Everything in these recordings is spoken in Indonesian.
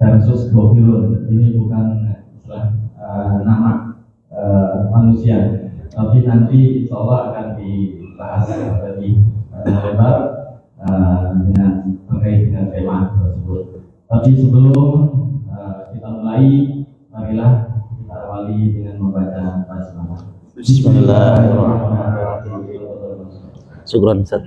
Versus Gofilun, ini bukan nama manusia, tapi nanti insya Allah akan dibahas lebih lebar dengan terkait dengan tema tersebut. Tapi sebelum kita mulai, marilah kita awali dengan membaca basmalah. Bismillahirrahmanirrahim. Syukran Ustaz.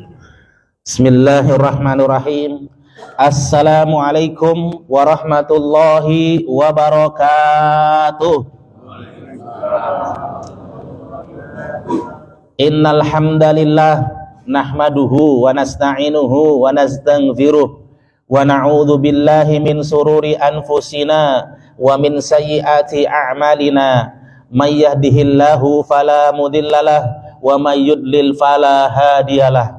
Bismillahirrahmanirrahim. Assalamualaikum warahmatullahi wabarakatuh. Innal hamdalillah nahmaduhu wa nasta'inuhu wa nastaghfiruh wa na'udzu billahi min sururi anfusina wa min sayyiati a'malina. May yahdihillahu fala mudhillalah wa may yudlil fala hadiyalah.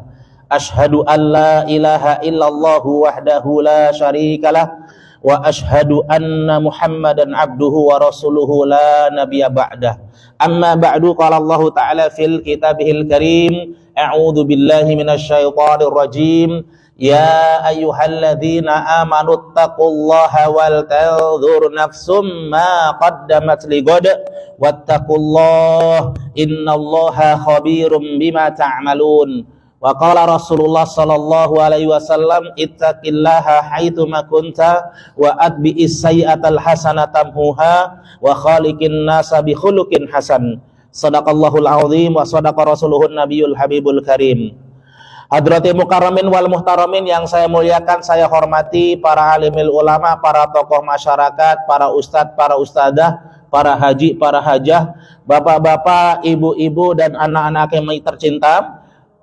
Ashhadu an la ilaha illallah wahdahu la syarikalah wa ashhadu anna Muhammadan abduhu wa rasuluhu la nabiyya ba'dah. Amma ba'du, qala Allah ta'ala fil kitabihil karim, a'udzu billahi minasyaitonir rajim. Ya ayyuhalladzina amanu taqullaha wal tanzur nafsum ma qaddamat lighad wattaqullaha innallaha khabirum bima ta'malun. Wa qala Rasulullah sallallahu alaihi wasallam, ittaqillaha haitsu ma kunta wa atbi'is sayyi'atal hasanata tamhuha wa khaliqin nasa bi khuluqin hasan. Shadaqallahul azim wa shadaqa rasuluhun nabiyul habibul karim. Hadratil mukarramin wal muhtaramin yang saya muliakan, saya hormati, para alimil ulama, para tokoh masyarakat, para ustadz, para ustadzah, para haji, para hajah, bapak-bapak, ibu-ibu dan anak-anak yang tercinta,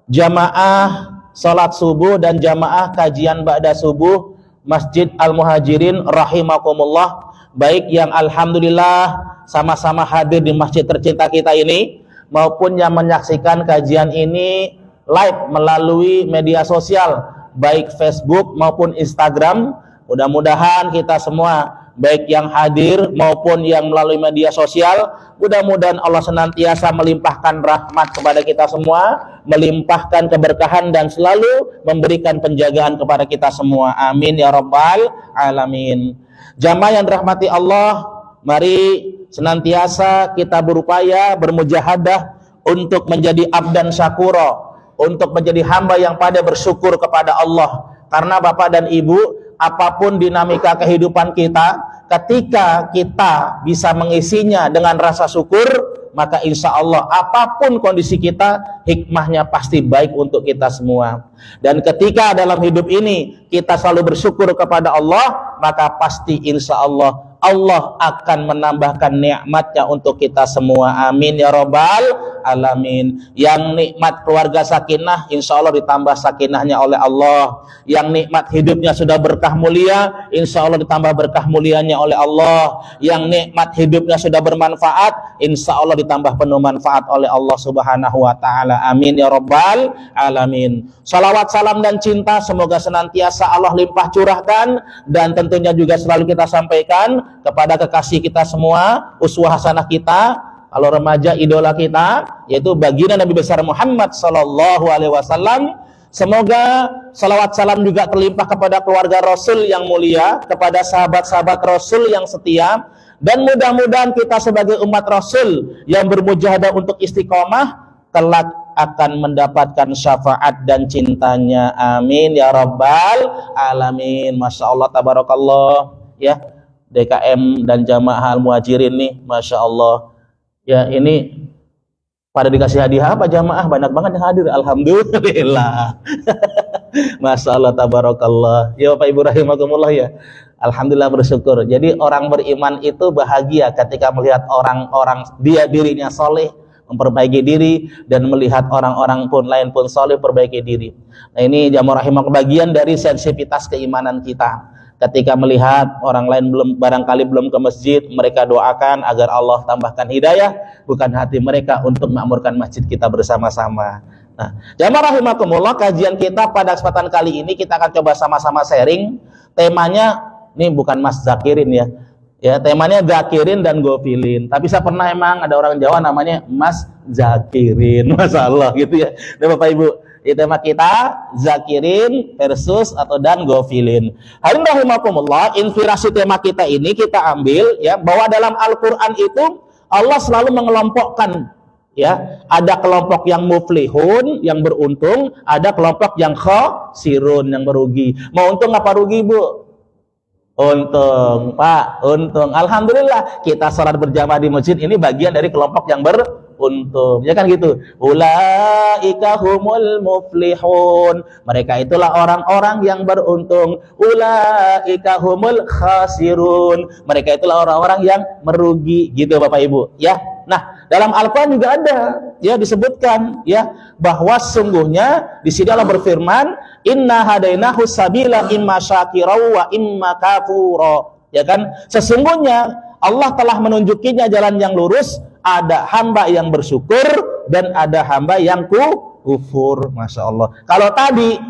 jamaah salat subuh dan jamaah kajian ba'da subuh Masjid Al-Muhajirin rahimakumullah, baik yang alhamdulillah sama-sama hadir di masjid tercinta kita ini maupun yang menyaksikan kajian ini live melalui media sosial baik Facebook maupun Instagram. Mudah-mudahan kita semua baik yang hadir maupun yang melalui media sosial, mudah-mudahan Allah senantiasa melimpahkan rahmat kepada kita semua, melimpahkan keberkahan dan selalu memberikan penjagaan kepada kita semua. Amin ya rabbal alamin. Jamaah yang dirahmati Allah, mari senantiasa kita berupaya bermujahadah untuk menjadi abdan syakura, untuk menjadi hamba yang pandai bersyukur kepada Allah. Karena Bapak dan Ibu, apapun dinamika kehidupan kita, ketika kita bisa mengisinya dengan rasa syukur, maka insya Allah apapun kondisi kita, hikmahnya pasti baik untuk kita semua. Dan ketika dalam hidup ini kita selalu bersyukur kepada Allah, maka pasti insya Allah Allah akan menambahkan nikmatnya untuk kita semua. Amin ya rabbal alamin. Yang nikmat keluarga sakinah, insya Allah ditambah sakinahnya oleh Allah. Yang nikmat hidupnya sudah berkah mulia, insya Allah ditambah berkah mulianya oleh Allah. Yang nikmat hidupnya sudah bermanfaat, insya Allah ditambah penuh manfaat oleh Allah subhanahu wa ta'ala. Amin ya rabbal alamin. Salawat, salam dan cinta semoga senantiasa Allah limpah curahkan dan tentunya juga selalu kita sampaikan kepada kekasih kita semua, uswah hasanah kita, kalau remaja idola kita, yaitu baginda Nabi besar Muhammad sallallahu alaihi wasallam. Semoga salawat salam juga terlimpah kepada keluarga Rasul yang mulia, kepada sahabat-sahabat Rasul yang setia, dan mudah-mudahan kita sebagai umat Rasul yang bermujahadah untuk istiqomah kelak akan mendapatkan syafaat dan cintanya. Amin ya rabbal alamin. Masya Allah, tabarakallah ya. DKM dan jamaah Al-Muhajirin nih, Masya Allah ya, ini pada dikasih hadiah apa jamaah? Banyak banget yang hadir, alhamdulillah. Masya Allah, tabarakallah ya Bapak Ibu rahimakumullah ya. Alhamdulillah, bersyukur. Jadi orang beriman itu bahagia ketika melihat orang-orang dirinya soleh, memperbaiki diri, dan melihat orang-orang pun lain pun soleh perbaiki diri. Nah ini jamaah rahimakumullah, bagian dari sensitivitas keimanan kita. Ketika melihat orang lain barangkali belum ke masjid, mereka doakan agar Allah tambahkan hidayah, bukan hati mereka untuk makmurkan masjid kita bersama-sama. Nah, jamaah rahimakumullah, kajian kita pada kesempatan kali ini kita akan coba sama-sama sharing. Temanya ini bukan Mas Zakirin ya. Ya, temanya Zakirin dan Gofilin. Tapi saya pernah emang ada orang Jawa namanya Mas Zakirin. Masalah gitu ya. Dan Bapak Ibu, Tema kita zakirin versus atau dan gofilin. Hadirin rahimakumullah, inspirasi tema kita ini kita ambil ya bahwa dalam Al-Qur'an itu Allah selalu mengelompokkan ya, ada kelompok yang muflihun, yang beruntung, ada kelompok yang khosirun, yang merugi. Mau untung apa rugi, Bu? Untung, Pak, untung. Alhamdulillah kita salat berjamaah di masjid ini bagian dari kelompok yang beruntung. Ya kan gitu. Ulaika humul muflihun. Mereka itulah orang-orang yang beruntung. Ulaika humul khasirun. Mereka itulah orang-orang yang merugi. Gitu Bapak Ibu, ya. Nah, dalam Al-Qur'an juga ada ya disebutkan ya bahwa sesungguhnya di sini Allah berfirman, inna hadainahu sabila imma syakira wa imma kafura. Ya kan? Sesungguhnya Allah telah menunjukinya jalan yang lurus, ada hamba yang bersyukur dan ada hamba yang kufur. Masya Allah. Kalau tadi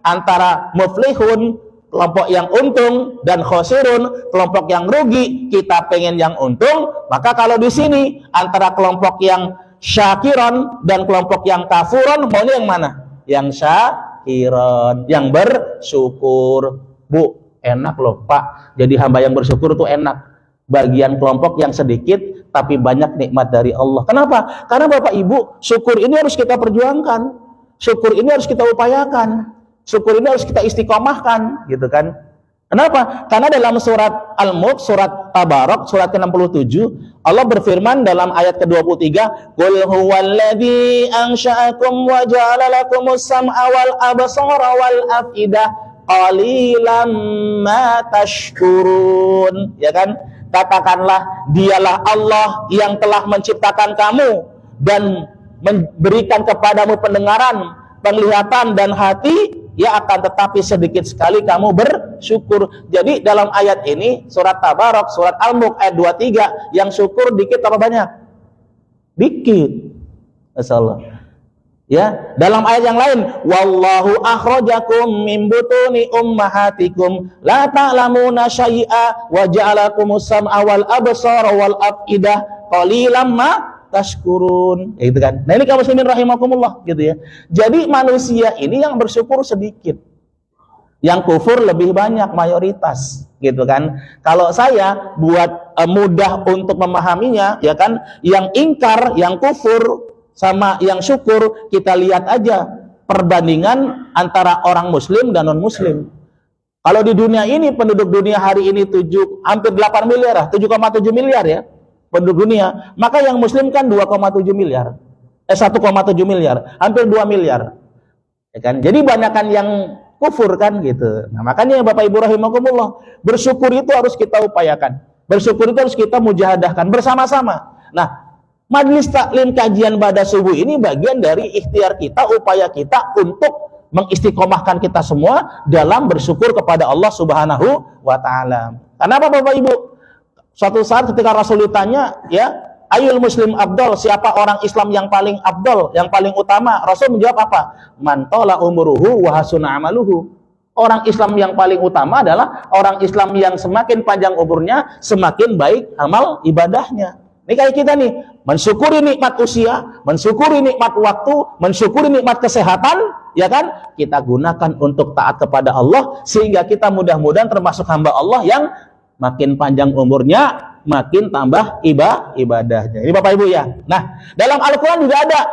antara muflihun, kelompok yang untung, dan khosirun, kelompok yang rugi, kita pengen yang untung, maka kalau di sini antara kelompok yang syakiron dan kelompok yang kafuron, maunya yang mana? Yang syakiron, yang bersyukur. Bu, enak loh Pak, jadi hamba yang bersyukur itu enak. Bagian kelompok yang sedikit tapi banyak nikmat dari Allah. Kenapa? Karena Bapak Ibu, syukur ini harus kita perjuangkan, syukur ini harus kita upayakan, syukur ini harus kita istiqomahkan, gitu kan? Kenapa? Karena dalam surat Al-Mulk, surat Tabarak, surat ke-67, Allah berfirman dalam ayat ke-23, "Qul huwallazi ansha'akum wa ja'ala lakumus sam'a wal absara wal afidah qalilan ma tashkurun." Ya kan? Katakanlah, dialah Allah yang telah menciptakan kamu dan memberikan kepadamu pendengaran, penglihatan dan hati, ya akan tetapi sedikit sekali kamu bersyukur. Jadi dalam ayat ini surat Tabarak, surat Al-Mulk ayat 23, yang syukur dikit apa banyak? Dikit. Masyaallah. Ya, dalam ayat yang lain, wallahu akhrajakum min butuni ummahatikum la ta'lamuna syai'a wa ja'alakumus sam'a wal absara wal afidah qalilan ma tashkurun, gitu kan. Nah ini kaum muslimin rahimakumullah, gitu ya. Jadi manusia ini yang bersyukur sedikit, yang kufur lebih banyak, mayoritas, gitu kan. Kalau saya buat mudah untuk memahaminya, ya kan, yang ingkar, yang kufur sama yang syukur, kita lihat aja perbandingan antara orang muslim dan non muslim. Kalau di dunia ini, penduduk dunia hari ini hampir 8 miliar, 7,7 miliar ya penduduk dunia, maka yang muslim kan 2,7 miliar, 1,7 miliar, hampir 2 miliar, ya kan? Jadi banyakkan yang kufur kan, gitu. Nah makanya Bapak Ibu rahimakumullah, bersyukur itu harus kita upayakan, bersyukur itu harus kita mujahadahkan bersama-sama. Nah, Majelis Taklim Kajian Ba'da Subuh ini bagian dari ikhtiar kita, upaya kita untuk mengistiqomahkan kita semua dalam bersyukur kepada Allah Subhanahu wa Ta'ala. Kenapa Bapak Ibu? Suatu saat ketika Rasul ditanya, ya, ayul muslim abdol, siapa orang Islam yang paling abdol, yang paling utama? Rasul menjawab apa? Man tola umuruhu wa hasuna amaluhu. Orang Islam yang paling utama adalah orang Islam yang semakin panjang umurnya, semakin baik amal ibadahnya. Ini kayak kita nih, mensyukuri nikmat usia, mensyukuri nikmat waktu, mensyukuri nikmat kesehatan, ya kan? Kita gunakan untuk taat kepada Allah, sehingga kita mudah-mudahan termasuk hamba Allah yang makin panjang umurnya, makin tambah ibadahnya. Ini Bapak Ibu ya. Nah, dalam Al-Quran juga ada,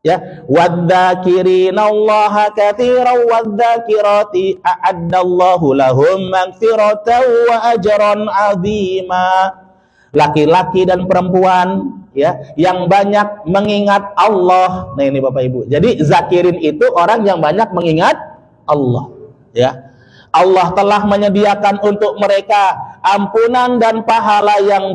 ya, wadzakirinallaha katsiran wadzakirati a'addallahu lahum maghfiratan wa ajran 'azima. Laki-laki dan perempuan, ya, yang banyak mengingat Allah. Nah ini Bapak Ibu. Jadi zakirin itu orang yang banyak mengingat Allah, ya. Allah telah menyediakan untuk mereka ampunan dan pahala yang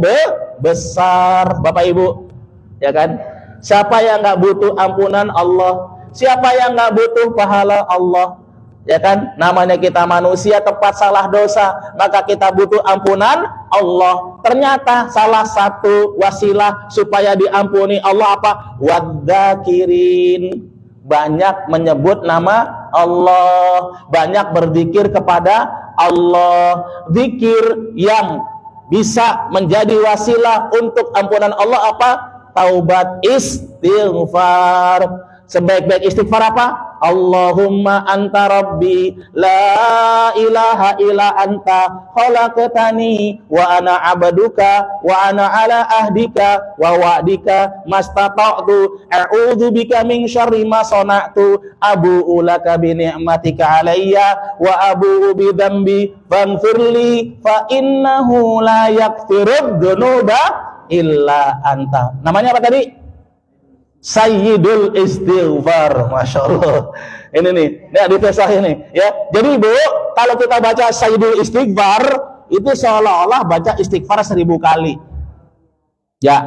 besar, Bapak Ibu, ya kan? Siapa yang nggak butuh ampunan Allah? Siapa yang nggak butuh pahala Allah? Ya kan, namanya kita manusia, tempat salah dosa, maka kita butuh ampunan Allah. Ternyata salah satu wasilah supaya diampuni Allah apa? Wadzakirin, banyak menyebut nama Allah, banyak berzikir kepada Allah. Zikir yang bisa menjadi wasilah untuk ampunan Allah apa? Taubat, istighfar. Sebaik-baik istighfar apa? Allahumma anta rabbi la ilaha illa anta khalaqtani wa ana abduka wa ana ala ahdika wa wa'dika mastata'tu a'udzu bika min syarri ma sana'tu abu'u laka bi ni'matika alayya wa abu'u bi dzambi faghfirli fa innahu la yaghfirud dzunuba illa anta. Namanya apa tadi? Sayyidul Istighfar. Masya Allah. Ini nih, ini hadits sahih nih ya. Jadi Bu, kalau kita baca Sayyidul Istighfar itu seolah-olah baca istighfar 1000 kali. Ya,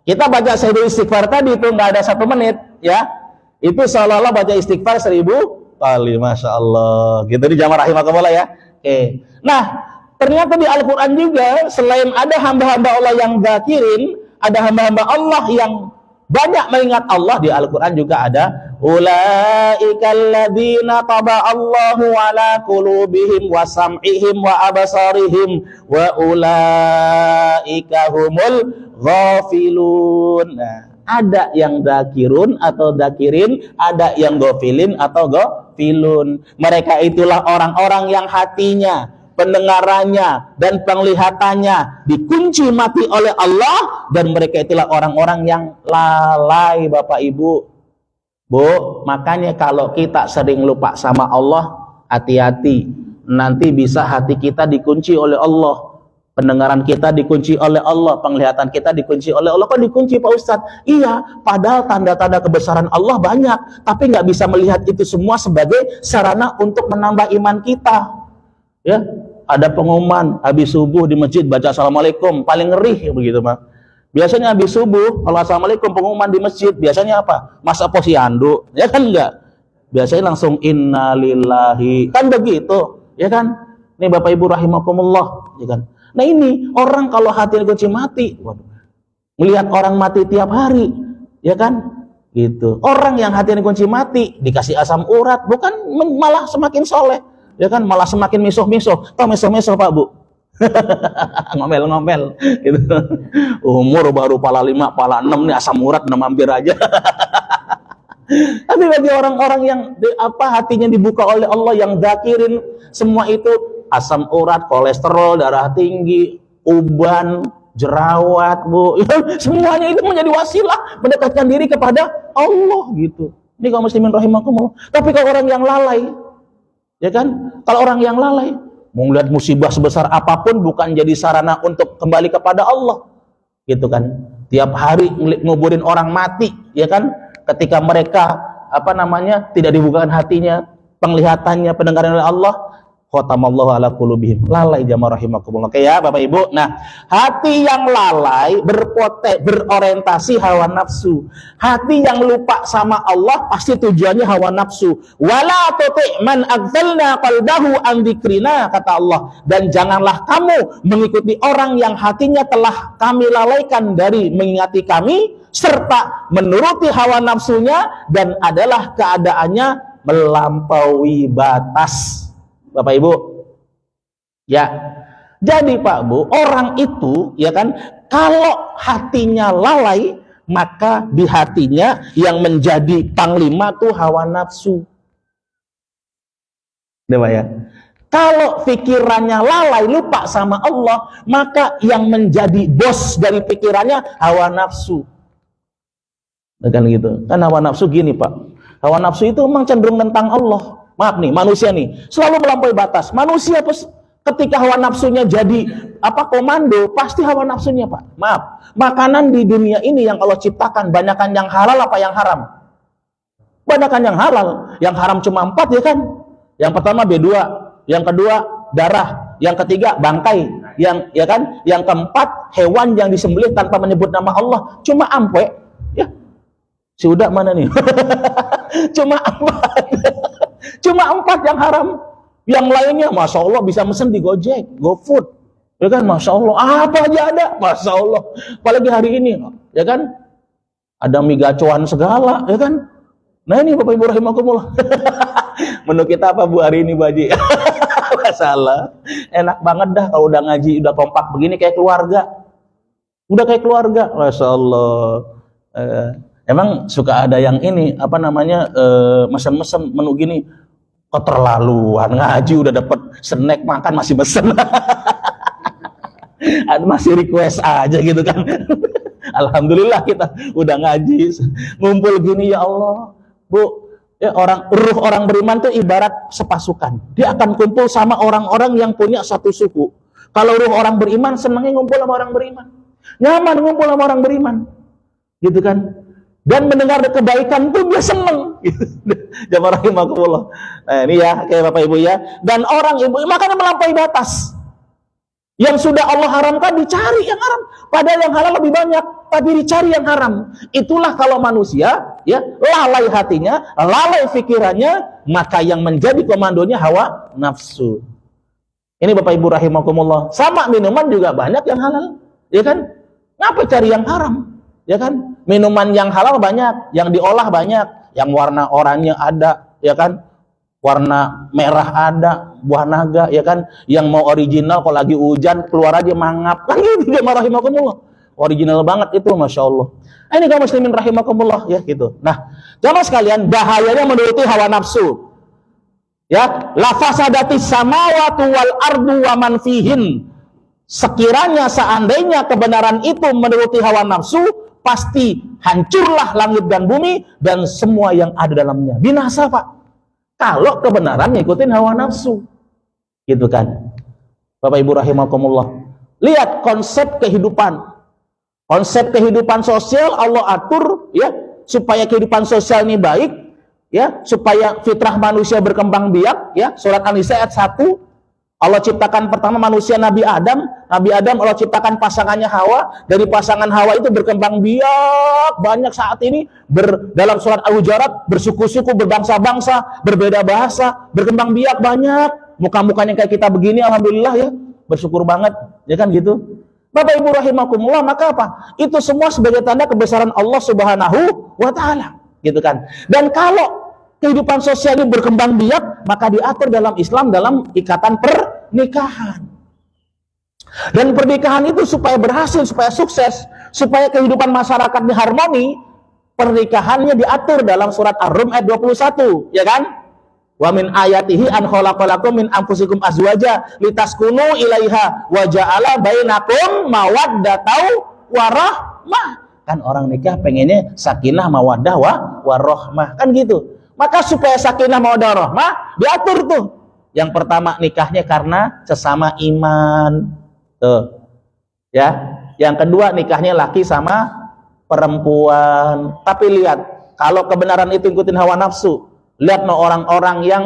kita baca Sayyidul Istighfar tadi itu nggak ada 1 menit ya. Itu seolah-olah baca istighfar 1000 kali. Masya Allah. Gitu di jamaah rahimakumullah ya. Oke. Nah, ternyata di Al-Quran juga selain ada hamba-hamba Allah yang zakirin, ada hamba-hamba Allah yang banyak mengingat Allah. Di Al-Quran juga ada ulaikal ladzina taba'allahu ala qulubihim wa sam'ihim wa abasarihim wa ulaika humul ghafilun. Nah, ada yang dzakirun atau dzakirin, ada yang ghafilin atau ghafilun. Mereka itulah orang-orang yang hatinya, pendengarannya dan penglihatannya dikunci mati oleh Allah, dan mereka itulah orang-orang yang lalai. Bapak Ibu, Bu, makanya kalau kita sering lupa sama Allah, hati-hati, nanti bisa hati kita dikunci oleh Allah, pendengaran kita dikunci oleh Allah, penglihatan kita dikunci oleh Allah. Kok dikunci Pak Ustadz? Iya, padahal tanda-tanda kebesaran Allah banyak, tapi nggak bisa melihat itu semua sebagai sarana untuk menambah iman kita. Ya, ada pengumuman habis subuh di masjid baca assalamualaikum, paling ngeri begitu Pak. Biasanya habis subuh kalau assalamualaikum pengumuman di masjid biasanya apa? Masa posyandu, ya kan enggak? Biasanya langsung innalillahi, kan begitu, ya kan? Nih Bapak Ibu rahimakumullah, ya kan? Nah ini orang kalau hati dikunci mati, waduh, melihat orang mati tiap hari, ya kan? Gitu. Orang yang hati dikunci mati dikasih asam urat, bukan malah semakin soleh. Ya kan, malah semakin misuh-misuh. Tahu misuh-misuh Pak Bu? Ngomel-ngomel gitu. Umur baru pala 5, pala 6 nih asam urat udah mampir aja. Tapi bagi orang-orang yang hatinya dibuka oleh Allah, yang zakirin semua itu, asam urat, kolesterol, darah tinggi, uban, jerawat Bu, semuanya itu menjadi wasilah mendekatkan diri kepada Allah gitu. Ini kaum muslimin rahimakumullah. Tapi kalau orang yang lalai, ya kan, kalau orang yang lalai mau melihat musibah sebesar apapun bukan jadi sarana untuk kembali kepada Allah, gitu kan. Tiap hari nguburin orang mati, ya kan, ketika mereka tidak dibukakan hatinya, penglihatannya, pendengaran oleh Allah, khatamallahu ala qulubihim. Lalai jamaah rahimakumullah. Oke ya Bapak Ibu. Nah, hati yang lalai berorientasi hawa nafsu. Hati yang lupa sama Allah pasti tujuannya hawa nafsu. Wala tuti' man aghfalna qalbahu an dzikrina, kata Allah. Dan janganlah kamu mengikuti orang yang hatinya telah kami lalaikan dari mengingati kami, serta menuruti hawa nafsunya, dan adalah keadaannya melampaui batas. Bapak Ibu, ya, jadi Pak Bu, orang itu, ya kan, kalau hatinya lalai, maka di hatinya yang menjadi panglima tuh hawa nafsu. Dewa ya. Kalau pikirannya lalai, lupa sama Allah, maka yang menjadi bos dari pikirannya hawa nafsu. Kan gitu. Kan hawa nafsu gini Pak. Hawa nafsu itu memang cenderung tentang Allah. Maaf nih, manusia nih selalu melampaui batas. Manusia ketika hawa nafsunya jadi komando, pasti hawa nafsunya Pak. Maaf, makanan di dunia ini yang Allah ciptakan, banyakan yang halal apa yang haram? Banyakan yang halal. Yang haram cuma 4, ya kan? Yang pertama B2, yang kedua darah, yang ketiga bangkai, yang keempat hewan yang disembelih tanpa menyebut nama Allah, cuma ampe. Ya, si Uda mana nih? Cuma 4. Cuma 4 yang haram. Yang lainnya Masya Allah bisa mesen di Gojek, GoFood, ya kan, Masya Allah, apa aja ada, Masya Allah. Apalagi hari ini, ya kan, ada mie gacoan segala, ya kan. Nah ini Bapak Ibu rahimakumullah. Menu kita apa Bu hari ini Bu Haji? Masalah, enak banget dah kalau udah ngaji, udah kompak begini, kayak keluarga. Udah kayak keluarga, Masya Allah. Emang suka ada yang ini apa namanya mesen-mesen menu gini, keterlaluan, ngaji udah dapet snack makan masih mesen. Masih request aja gitu kan. Alhamdulillah kita udah ngaji ngumpul gini, ya Allah Bu, ya ruh orang beriman tuh ibarat sepasukan, dia akan kumpul sama orang-orang yang punya satu suku. Kalau ruh orang beriman senangnya ngumpul sama orang beriman, nyaman ngumpul sama orang beriman gitu kan, dan mendengar kebaikan tuh dia seneng gitu. Jamaah rahimakumullah. Nah ini ya kayak Bapak Ibu ya, dan orang ibu makanya melampaui batas. Yang sudah Allah haramkan dicari yang haram, padahal yang halal lebih banyak, tapi dicari yang haram. Itulah kalau manusia ya lalai hatinya, lalai pikirannya, maka yang menjadi komandonya hawa nafsu. Ini Bapak Ibu rahimakumullah. Sama minuman juga banyak yang halal, ya kan? Ngapa cari yang haram? Ya kan? Minuman yang halal banyak, yang diolah banyak, yang warna oranye ada, ya kan? Warna merah ada, buah naga, ya kan? Yang mau original kalau lagi hujan keluar aja mangap. Kan gitu dia rahimakumullah. Original banget itu, masya Allah. Ini kaum muslimin rahimakumullah ya gitu. Nah, jamaah sekalian, bahayanya menuruti hawa nafsu. Ya, la fasadatis samawati wal ardu wa man fihin. Sekiranya seandainya kebenaran itu menuruti hawa nafsu, pasti hancurlah langit dan bumi dan semua yang ada dalamnya. Binasa, Pak. Kalau kebenaran ngikutin hawa nafsu, gitu kan. Bapak Ibu rahimakumullah. Lihat konsep kehidupan sosial Allah atur ya supaya kehidupan sosial ini baik, ya supaya fitrah manusia berkembang biak. Ya surat An-Nisa ayat 1. Allah ciptakan pertama manusia Nabi Adam Allah ciptakan pasangannya Hawa, dari pasangan Hawa itu berkembang biak banyak saat ini dalam surat Al-Hujurat bersuku-suku, berbangsa-bangsa, berbeda bahasa, berkembang biak banyak, muka-mukanya kayak kita begini, alhamdulillah ya, bersyukur banget, ya kan gitu. Bapak Ibu rahimakumullah, maka apa? Itu semua sebagai tanda kebesaran Allah Subhanahu wa taala, gitu kan. Dan kalau kehidupan sosial ini berkembang biak, maka diatur dalam Islam dalam ikatan pernikahan. Dan pernikahan itu supaya berhasil, supaya sukses, supaya kehidupan masyarakatnya harmoni, pernikahannya diatur dalam surat Ar-Rum ayat 21, ya kan? Wa min ayatihi an khalaqalakum min anfusikum azwaja litaskunu ilaiha wa ja'ala bainakum mawaddatan wa rahmah. Kan orang nikah pengennya sakinah mawaddah wa rahmah, kan gitu. Maka supaya sakinah mawaddah rahmah diatur tuh. Yang pertama nikahnya karena sesama iman. Tuh. Ya. Yang kedua nikahnya laki sama perempuan. Tapi lihat, kalau kebenaran itu ikutin hawa nafsu, lihat no orang-orang yang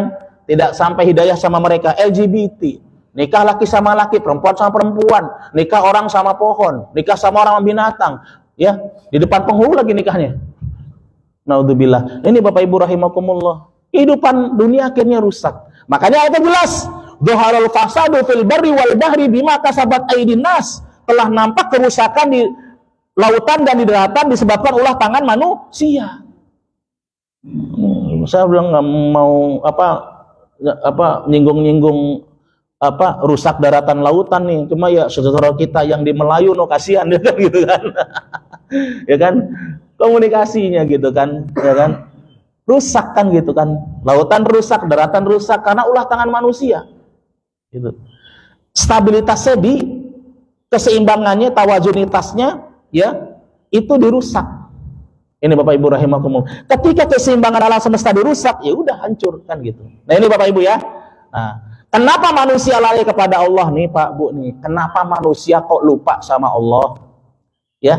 tidak sampai hidayah sama mereka, LGBT. Nikah laki sama laki, perempuan sama perempuan, nikah orang sama pohon, nikah sama orang sama binatang, ya, di depan penghulu lagi nikahnya. Naudzubillah. Ini Bapak Ibu rahimakumullah. Kehidupan dunia akhirnya rusak. Makanya ayatnya jelas. Dhaharul fasadu fil barri wal bahri bima kasabat aydin nas. Telah nampak kerusakan di lautan dan di daratan disebabkan ulah tangan manusia. Saya bilang nggak mau nyinggung-nyinggung rusak daratan lautan nih. Cuma ya saudara kita yang di Melayu no kasihan ya kan gitu kan. Ya kan? Komunikasinya gitu kan, ya kan, rusak kan gitu kan, lautan rusak, daratan rusak karena ulah tangan manusia, gitu. Stabilitasnya keseimbangannya, tawazunitasnya, ya, itu dirusak. Ini Bapak Ibu rahimakumullah. Ketika keseimbangan alam semesta dirusak, ya udah hancur kan gitu. Nah ini Bapak Ibu ya. Nah, kenapa manusia lari kepada Allah nih Pak Bu nih? Kenapa manusia kok lupa sama Allah? Ya.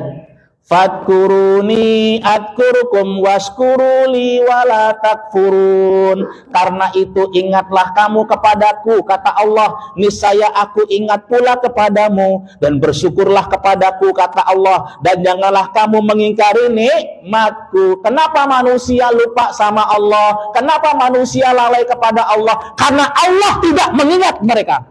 Fadkuruni adkurukum waskuruli wala takfurun. Karena itu ingatlah kamu kepadaku, kata Allah, niscaya aku ingat pula kepadamu, dan bersyukurlah kepadaku, kata Allah, dan janganlah kamu mengingkari nikmatku. Kenapa manusia lupa sama Allah? Kenapa manusia lalai kepada Allah? Karena Allah tidak mengingat mereka.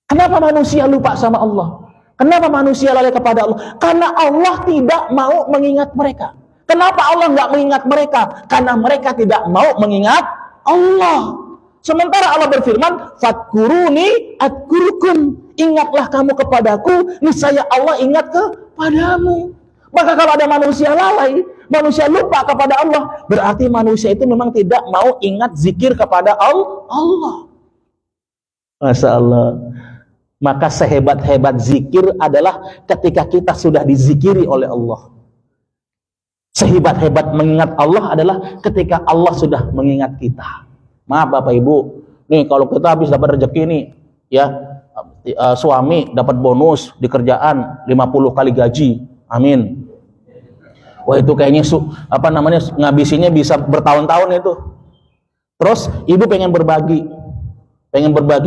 Kenapa manusia lupa sama Allah? Kenapa manusia lalai kepada Allah? Karena Allah tidak mau mengingat mereka. Kenapa Allah nggak mengingat mereka? Karena mereka tidak mau mengingat Allah. Sementara Allah berfirman, "Fadkuruni adkurukum." Ingatlah kamu kepadaku, niscaya Allah ingat kepadamu. Maka kalau ada manusia lalai, manusia lupa kepada Allah, berarti manusia itu memang tidak mau ingat zikir kepada Allah. Masya Allah. Maka sehebat-hebat zikir adalah ketika kita sudah dizikiri oleh Allah. Sehebat-hebat mengingat Allah adalah ketika Allah sudah mengingat kita. Maaf Bapak Ibu, nih kalau kita habis dapat rezeki nih, ya suami dapat bonus di kerjaan 50 kali gaji. Amin. Wah itu kayaknya ngabisinnya bisa bertahun-tahun itu. Terus ibu pengen berbagi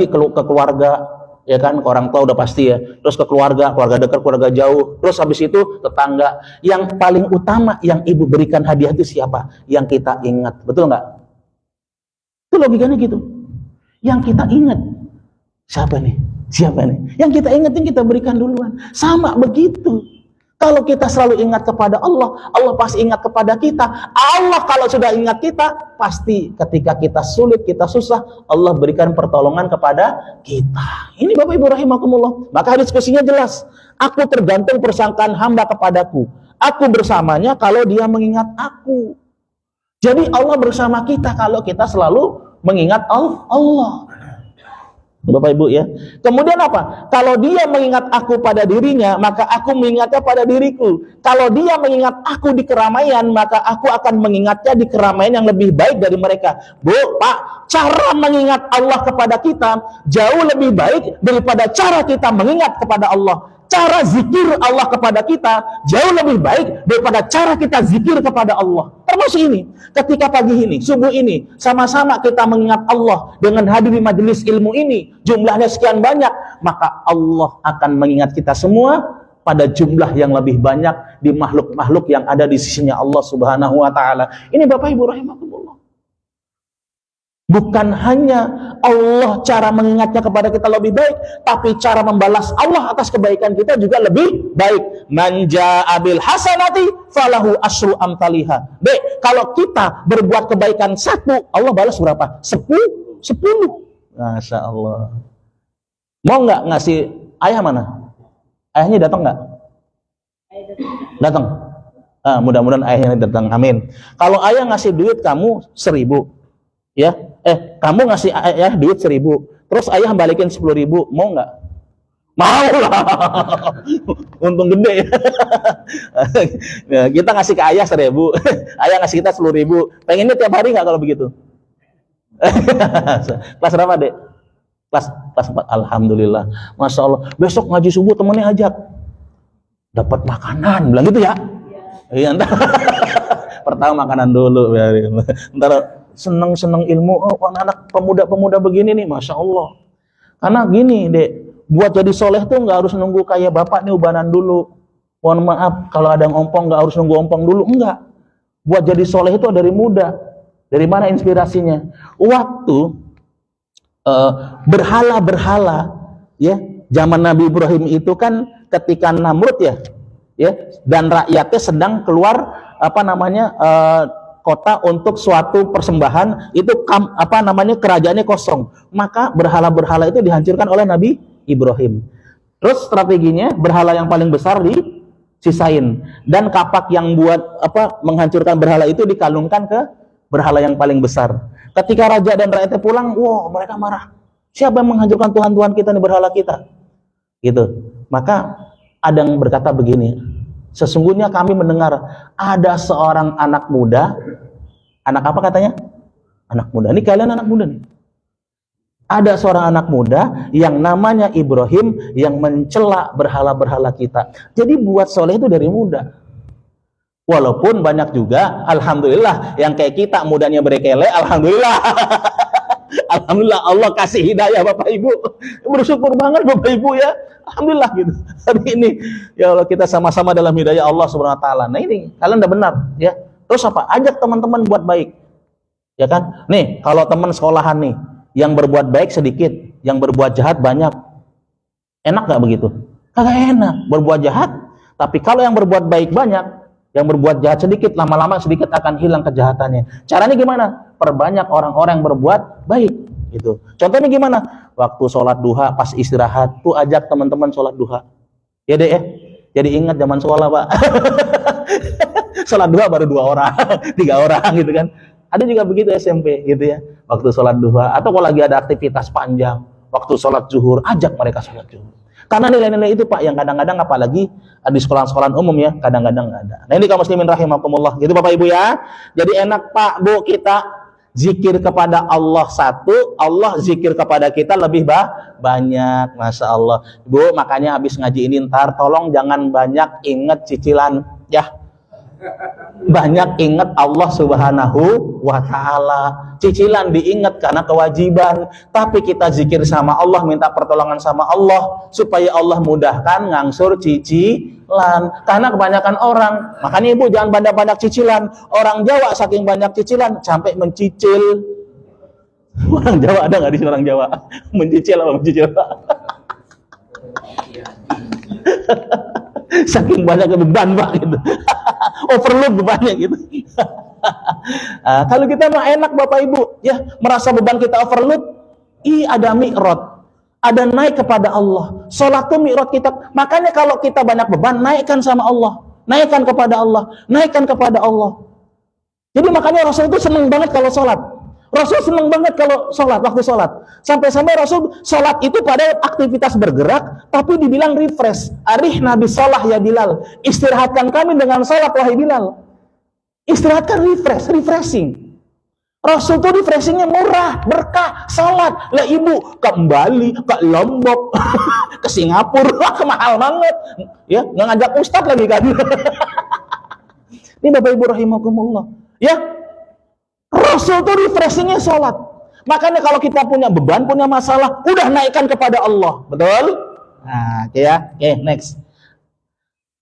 ke keluarga, ya kan, ke orang tua udah pasti ya. Terus ke keluarga dekat, keluarga jauh. Terus habis itu tetangga. Yang paling utama yang ibu berikan hadiah itu siapa? Yang kita ingat, betul nggak? Itu logikanya gitu. Yang kita ingat siapa nih? Yang kita ingat yang kita berikan duluan. Sama begitu. Kalau kita selalu ingat kepada Allah, Allah pasti ingat kepada kita. Allah kalau sudah ingat kita, pasti ketika kita sulit, kita susah, Allah berikan pertolongan kepada kita. Ini Bapak Ibu rahimakumullah. Maka diskusinya jelas. Aku tergantung persangkaan hamba kepadaku. Aku bersamanya kalau dia mengingat aku. Jadi Allah bersama kita kalau kita selalu mengingat Allah. Bapak Ibu ya. Kemudian apa? Kalau dia mengingat aku pada dirinya, maka aku mengingatnya pada diriku. Kalau dia mengingat aku di keramaian, maka aku akan mengingatnya di keramaian yang lebih baik dari mereka. Bu, Pak, cara mengingat Allah kepada kita jauh lebih baik daripada cara kita mengingat kepada Allah. Cara zikir Allah kepada kita jauh lebih baik daripada cara kita zikir kepada Allah. Termasuk ini, ketika pagi ini, subuh ini, sama-sama kita mengingat Allah dengan hadir di majelis ilmu ini, jumlahnya sekian banyak, maka Allah akan mengingat kita semua pada jumlah yang lebih banyak di makhluk-makhluk yang ada di sisinya Allah Subhanahu wa Ta'ala. Ini Bapak Ibu rahimakumullah. Bukan hanya Allah cara mengingatnya kepada kita lebih baik, tapi cara membalas Allah atas kebaikan kita juga lebih baik. Man jaa bil hasanati falahu asyru amsalihha. Kalau kita berbuat kebaikan 1, Allah balas berapa? 10. Masya Allah. Mau nggak ngasih ayah mana? Ayahnya datang nggak? Datang. Mudah-mudahan ayahnya datang. Amin. Kalau ayah ngasih duit kamu 1.000, ya, kamu ngasih ayah duit 1.000, terus ayah balikin 10.000, mau nggak? Mau lah. Untung gede. Ya, kita ngasih ke ayah 1.000, ayah ngasih kita 10.000. Pengennya tiap hari nggak kalau begitu? Kelas berapa, Dek? Kelas 4. Alhamdulillah. Masya Allah. Besok ngaji subuh temennya ajak. Dapat makanan, bilang gitu ya? Iya, ntar. Pertama makanan dulu, ntar seneng ilmu. Oh, anak pemuda begini nih, Masya Allah. Karena gini Dek, buat jadi soleh tuh nggak harus nunggu kayak bapak nih ubanan dulu. Mohon maaf kalau ada yang ompong nggak harus nunggu ompong dulu, enggak. Buat jadi soleh itu dari muda. Dari mana inspirasinya? Waktu berhala-berhala, ya, zaman Nabi Ibrahim itu kan ketika Namrud ya, dan rakyatnya sedang keluar kota untuk suatu persembahan, itu kerajaannya kosong, maka berhala-berhala itu dihancurkan oleh Nabi Ibrahim. Terus strateginya berhala yang paling besar disisain, dan kapak yang buat menghancurkan berhala itu dikalungkan ke berhala yang paling besar. Ketika raja dan rakyatnya pulang, mereka marah. Siapa yang menghancurkan Tuhan kita nih, berhala kita? Gitu. Maka ada yang berkata begini, sesungguhnya kami mendengar ada seorang anak muda. Anak apa katanya? Anak muda. Ini kalian anak muda nih. Ada seorang anak muda yang namanya Ibrahim yang mencela berhala-berhala kita. Jadi buat soleh itu dari muda. Walaupun banyak juga, alhamdulillah, yang kayak kita mudanya berkele, alhamdulillah. Alhamdulillah Allah kasih hidayah Bapak Ibu. Bersyukur banget Bapak Ibu ya. Alhamdulillah gitu. Hari ini ya Allah kita sama-sama dalam hidayah Allah Subhanahu wa taala. Nah ini kalian udah benar ya. Terus apa? Ajak teman-teman buat baik. Ya kan? Nih, kalau teman sekolahan nih yang berbuat baik sedikit, yang berbuat jahat banyak. Enak gak begitu? Kagak enak. Berbuat jahat, tapi kalau yang berbuat baik banyak, yang berbuat jahat sedikit, lama-lama sedikit akan hilang kejahatannya. Caranya gimana? Perbanyak orang-orang yang berbuat baik gitu. Contohnya gimana? Waktu sholat duha pas istirahat tuh ajak teman-teman sholat duha. Ya Dek ya. Jadi ingat zaman sekolah, Pak. Sholat duha baru 2 orang, 3 orang gitu kan. Ada juga begitu SMP gitu ya. Waktu sholat duha atau kalau lagi ada aktivitas panjang, waktu sholat zuhur, ajak mereka sholat zuhur. Karena nilai-nilai itu, Pak, yang kadang-kadang apalagi di sekolah-sekolah umum ya, kadang-kadang nggak ada. Nah, ini kaum muslimin rahimakumullah. Gitu Bapak Ibu ya. Jadi enak, Pak, Bu, kita zikir kepada Allah satu, Allah zikir kepada kita lebih banyak. Masya Allah. Bu, makanya habis ngaji ini ntar tolong jangan banyak inget cicilan ya. Banyak ingat Allah Subhanahu wa Ta'ala. Cicilan diingat karena kewajiban, tapi kita zikir sama Allah, minta pertolongan sama Allah supaya Allah mudahkan ngangsur cicilan. Karena kebanyakan orang, makanya Ibu jangan banyak-banyak cicilan. Orang Jawa saking banyak cicilan sampai mencicil. Orang Jawa ada nggak di sini orang Jawa? Mencicil apa mencicil? Saking banyak beban, Pak, gitu. Overload bebannya gitu. Kalau kita mah enak Bapak Ibu, ya, merasa beban kita overload, ada mi'rad, ada naik kepada Allah. Salat itu mi'rad kita. Makanya kalau kita banyak beban, naikkan sama Allah, naikkan kepada Allah, naikkan kepada Allah. Jadi makanya Rasul itu senang banget kalau salat. Rasul senang banget kalau sholat, waktu sholat. Sampai-sampai Rasul sholat itu pada aktivitas bergerak, tapi dibilang refresh. Arihna bisolah ya Bilal. Istirahatkan kami dengan sholat, wahai Bilal. Istirahatkan refreshing. Rasul itu refreshingnya murah, berkah, sholat. Lah Ibu, ke Bali, ke Lombok, ke Singapura, ke mahal banget. Ya, nggak ngajak ustadz lagi kan. Ini Bapak Ibu rahimakumullah. Ya, Rasul itu refreshingnya sholat. Makanya kalau kita punya beban, punya masalah, udah naikkan kepada Allah. Betul? Nah, ya. Oke, next.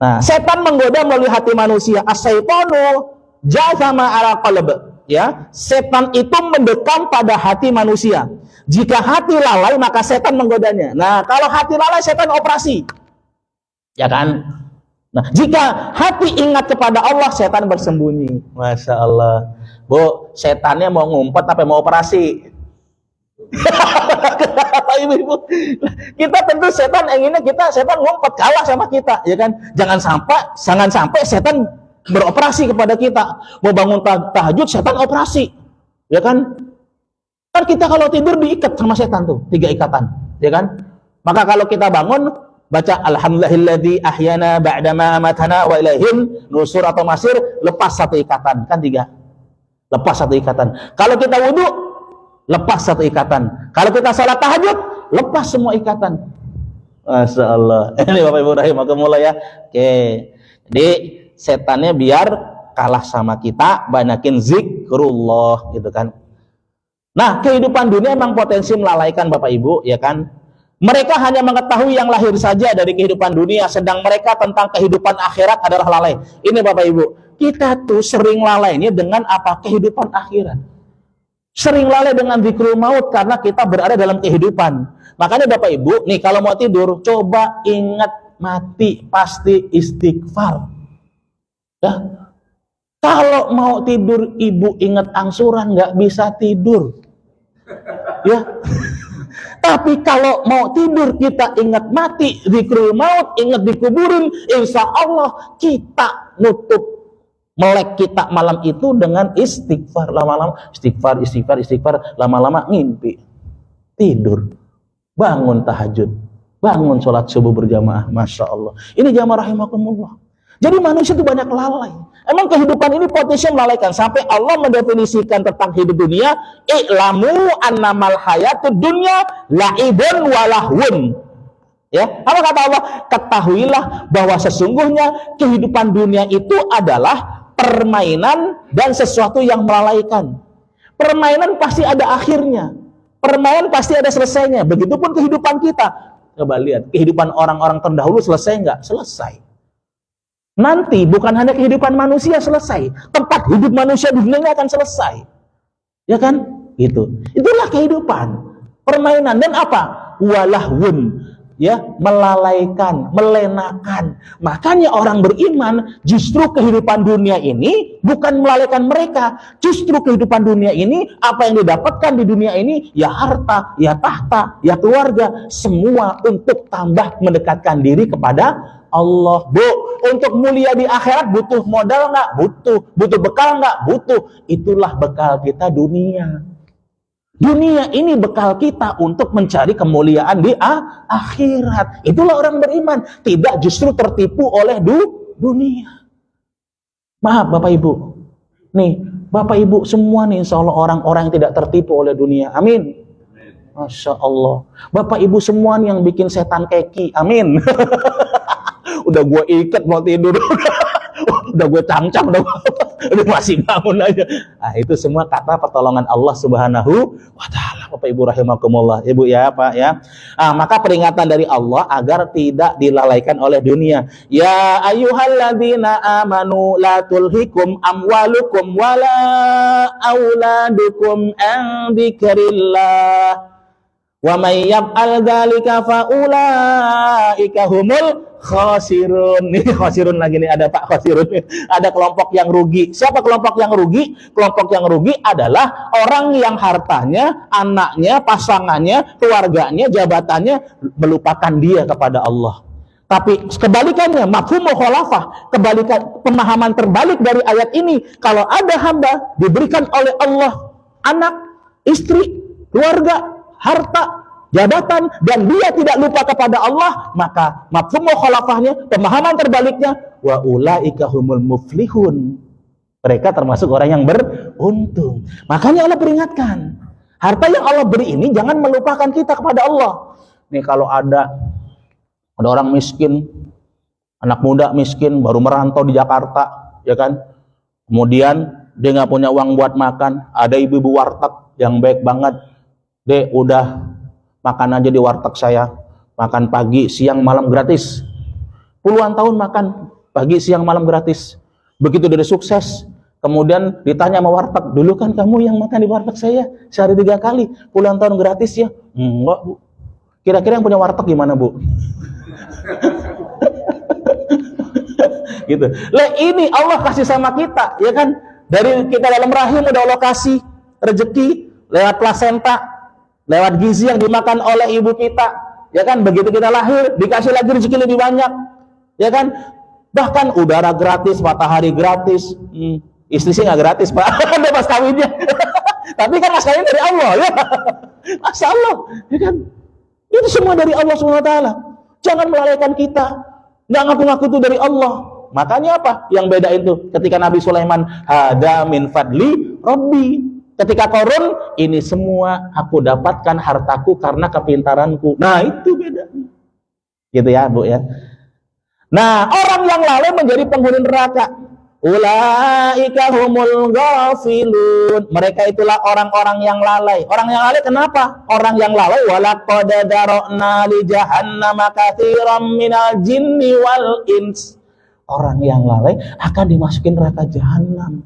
Nah, setan menggoda melalui hati manusia. As-syaitanu jazama ala qalb. Ya, setan itu mendekam pada hati manusia. Jika hati lalai, maka setan menggodanya. Nah, kalau hati lalai, setan operasi. Ya kan? Nah, jika hati ingat kepada Allah, setan bersembunyi. Masya Allah. Bu, setannya mau ngumpet apa mau operasi? Ibu-ibu, kita tentu setan inginnya setan ngumpet kalah sama kita, ya kan? Jangan sampai setan beroperasi kepada kita. Mau bangun tahajud, setan operasi, ya kan? Kan kita kalau tidur diikat sama setan tuh, 3 ikatan, ya kan? Maka kalau kita bangun baca alhamdulillahilladzi ahyana ba'dama amatana wa ilaihin nusur atau masir, lepas 1 ikatan, kan 3. Lepas 1 ikatan. Kalau kita wudhu, lepas 1 ikatan. Kalau kita salat tahajud, lepas semua ikatan. Masya Allah. Ini Bapak Ibu rahimakumullah ya. Oke. Jadi setannya biar kalah sama kita, banyakin zikrullah gitu kan. Nah, kehidupan dunia memang potensi melalaikan Bapak Ibu, ya kan? Mereka hanya mengetahui yang lahir saja dari kehidupan dunia, sedang mereka tentang kehidupan akhirat adalah lalai. Ini Bapak Ibu, kita tuh sering lalainya dengan apa? Kehidupan akhirat. Sering lalai dengan zikrul maut karena kita berada dalam kehidupan. Makanya Bapak Ibu, nih kalau mau tidur, coba ingat mati pasti istighfar. Ya. Kalau mau tidur Ibu ingat angsuran, nggak bisa tidur. Ya. Tapi kalau mau tidur kita ingat mati, zikrul maut, ingat dikuburin, insya Allah kita nutup melek kita malam itu dengan istighfar. Lama-lama istighfar, lama-lama ngimpi, tidur, bangun tahajud, bangun sholat subuh berjamaah. Masya Allah. Ini jamaah rahimakumullah. Jadi manusia itu banyak lalai. Emang kehidupan ini potensi melalaikan. Sampai Allah mendefinisikan tentang hidup dunia, i'lamu annamal hayatud dunya la'ibun walahwun. Ya, apa kata Allah? Ketahuilah bahwa sesungguhnya kehidupan dunia itu adalah permainan dan sesuatu yang melalaikan. Permainan pasti ada akhirnya. Permainan pasti ada selesainya. Begitupun kehidupan kita. Coba lihat, kehidupan orang-orang terdahulu selesai nggak? Selesai. Nanti bukan hanya kehidupan manusia selesai, tempat hidup manusia di dunia akan selesai, ya kan? Itulah kehidupan, permainan dan apa? Walahwun, ya, melalaikan, melenakan. Makanya orang beriman justru kehidupan dunia ini bukan melalaikan mereka, justru kehidupan dunia ini apa yang didapatkan di dunia ini ya harta, ya tahta, ya keluarga, semua untuk tambah mendekatkan diri kepada Allah. Bu, untuk mulia di akhirat butuh modal nggak? Butuh. Butuh bekal nggak? Butuh. Itulah bekal kita dunia. Dunia ini bekal kita untuk mencari kemuliaan di akhirat. Itulah orang beriman. Tidak justru tertipu oleh dunia. Maaf Bapak Ibu. Nih, Bapak Ibu semua nih insya Allah orang-orang yang tidak tertipu oleh dunia. Amin. Masya Allah. Bapak Ibu semua nih yang bikin setan keki. Amin. Udah gue ikat mau tidur. Udah gue cangcang, udah masih bangun aja. Nah, itu semua kata pertolongan Allah Subhanahu wa taala. Bapak Ibu rahimakumullah. Ibu ya, Pak ya. Maka peringatan dari Allah agar tidak dilalaikan oleh dunia. Ya ayyuhalladzina amanu la tulhikum amwalukum wala auladukum an dzikrillah. Wa may yaf'al dzalika fa ulaika humul khasirun. Nih khasirun lagi nih, ada Pak khasirun. Ada kelompok yang rugi. Siapa kelompok yang rugi? Kelompok yang rugi adalah orang yang hartanya, anaknya, pasangannya, keluarganya, jabatannya melupakan dia kepada Allah. Tapi kebalikannya, mafhum mukhalafah, kebalikan pemahaman terbalik dari ayat ini, kalau ada hamba diberikan oleh Allah anak, istri, keluarga, harta, jabatan, dan dia tidak lupa kepada Allah, maka mafhum mukhalafahnya, pemahaman terbaliknya, wa ulaika humul muflihun. Mereka termasuk orang yang beruntung. Makanya Allah peringatkan, harta yang Allah beri ini jangan melupakan kita kepada Allah. Nih kalau ada orang miskin, anak muda miskin baru merantau di Jakarta, ya kan? Kemudian dia nggak punya uang buat makan, ada ibu-ibu warteg yang baik banget. Dek, udah makan aja di warteg saya, makan pagi, siang, malam gratis. Puluhan tahun makan pagi, siang, malam gratis. Begitu dia sukses, kemudian ditanya sama warteg, dulu kan kamu yang makan di warteg saya sehari 3 kali, puluhan tahun gratis ya? Enggak Bu. Kira-kira yang punya warteg gimana Bu? Gitu. Lah ini Allah kasih sama kita, ya kan? Dari kita dalam rahim udah Allah kasih rezeki lewat plasenta, lewat gizi yang dimakan oleh ibu kita, ya kan? Begitu kita lahir dikasih lagi rezeki lebih banyak, ya kan? Bahkan udara gratis, matahari gratis. Istri sih nggak gratis Pak, ada mas kawinnya. Tapi kan mas kawin dari Allah, ya. Masya Allah, ya kan? Itu semua dari Allah SWT. Jangan melalaikan kita, nggak ngaku-ngaku itu dari Allah. Makanya apa? Yang beda itu ketika Nabi Sulaiman, hada min fadli Rabbi. Ketika Qarun, ini semua aku dapatkan hartaku karena kepintaranku. Nah, itu beda. Gitu ya, Bu ya. Nah, orang yang lalai menjadi penghuni neraka. Ulaika humul ghafilun. Mereka itulah orang-orang yang lalai. Orang yang lalai kenapa? Orang yang lalai walaqad dara'na li jahannama katsiran minal jinni wal ins. Orang yang lalai akan dimasukin neraka jahanam.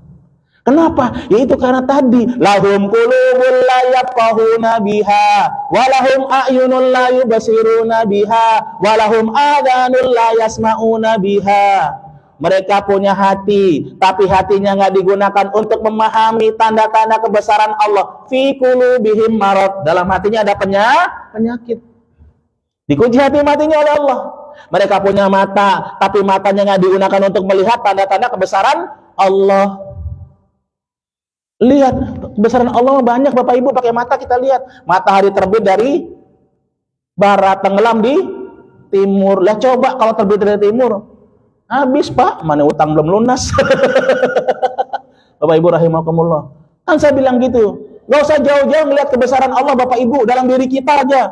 Kenapa? Yaitu karena tadi lahum qulubul la yafqahuna biha wa lahum a'yunul la yubsiruna biha wa lahum adhanul la yasma'una biha. Mereka punya hati, tapi hatinya nggak digunakan untuk memahami tanda-tanda kebesaran Allah. Fi qulubihim marad. Dalam hatinya ada penyakit. Dikunci hati matinya oleh Allah. Mereka punya mata, tapi matanya nggak digunakan untuk melihat tanda-tanda kebesaran Allah. Lihat, kebesaran Allah banyak Bapak Ibu, pakai mata kita lihat. Matahari terbit dari barat, tenggelam di timur. Lihat coba kalau terbit dari timur, habis Pak, mana utang belum lunas. Bapak Ibu rahimakumullah. Kan saya bilang gitu, gak usah jauh-jauh melihat kebesaran Allah Bapak Ibu dalam diri kita aja.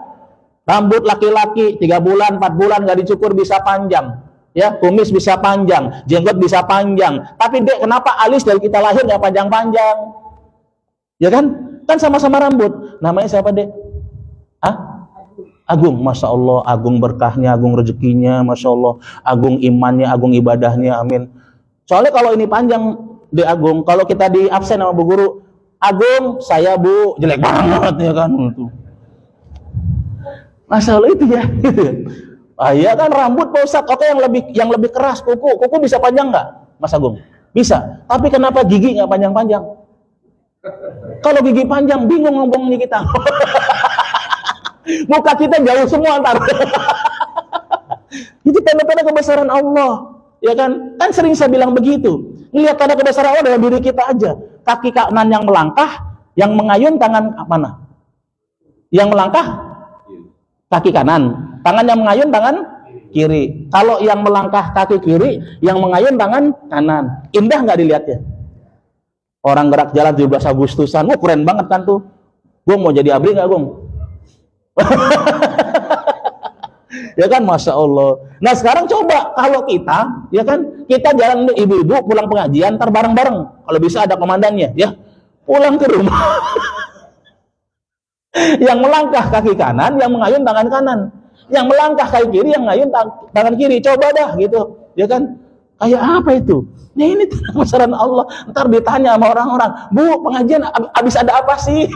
Rambut laki-laki 3 bulan, 4 bulan gak dicukur bisa panjang. Ya, kumis bisa panjang, jenggot bisa panjang. Tapi Dek, kenapa alis dari kita lahir gak panjang-panjang? Ya kan? Kan sama-sama rambut. Namanya siapa Dek? Agung, Masya Allah. Agung berkahnya, agung rezekinya, Masya Allah. Agung imannya, agung ibadahnya, amin. Soalnya kalau ini panjang Dek Agung, kalau kita di absen sama Bu Guru, Agung, saya Bu, jelek banget ya kan? Masya Allah itu ya. Iya kan rambut Pak Ustadz, oke yang lebih keras, kuku bisa panjang nggak Mas Agung? Bisa, tapi kenapa gigi nggak panjang-panjang? Kalau gigi panjang bingung ngomongnya kita. Muka kita jauh semua ntar. Itu tanda-tanda kebesaran Allah. Ya kan? Kan sering saya bilang begitu. Lihat tanda kebesaran Allah dalam diri kita aja. Kaki kanan yang melangkah, yang mengayun tangan mana? Yang melangkah kaki kanan, tangan yang mengayun tangan kiri. Kalau yang melangkah kaki kiri, yang mengayun tangan kanan. Indah nggak dilihatnya? Orang gerak jalan 17 Agustusan, wah keren banget kan tuh. Gue mau jadi abri nggak, Gong? Ya kan, Masya Allah. Nah sekarang coba kalau kita, ya kan, kita jalan ibu-ibu pulang pengajian, ntar bareng-bareng. Kalau bisa ada komandannya, ya pulang ke rumah. Yang melangkah kaki kanan, yang mengayun tangan kanan. Yang melangkah kaki kiri, yang mengayun tangan kiri. Coba dah gitu, ya kan? Kayak apa itu? Nah ini kebesaran Allah. Ntar ditanya sama orang-orang, Bu, pengajian abis ada apa sih?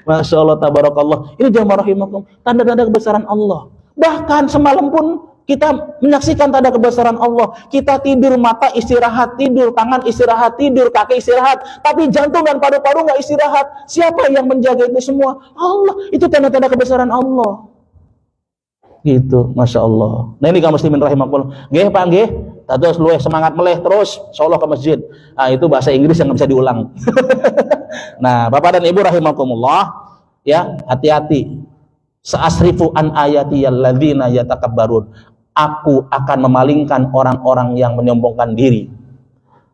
Masya Allah, tabarakallah. Ini jamaah rahimakum, tanda-tanda kebesaran Allah. Bahkan semalam pun kita menyaksikan tanda kebesaran Allah. Kita tidur, mata istirahat, tidur, tangan istirahat, tidur, kaki istirahat, tapi jantung dan paru-paru nggak istirahat. Siapa yang menjaga itu semua? Allah. Itu tanda-tanda kebesaran Allah. Gitu, Masya Allah. Nah ini kaum muslimin rahimakumullah. Nggih Pak, nggih. Terus luwih semangat meleh terus, insyaallah ke masjid. Nah, itu bahasa Inggris yang nggak bisa diulang. Nah, Bapak dan Ibu rahimakumullah, ya, hati-hati. Sa'asrifu an ayati alladzina yatakabbarun. Aku akan memalingkan orang-orang yang menyombongkan diri.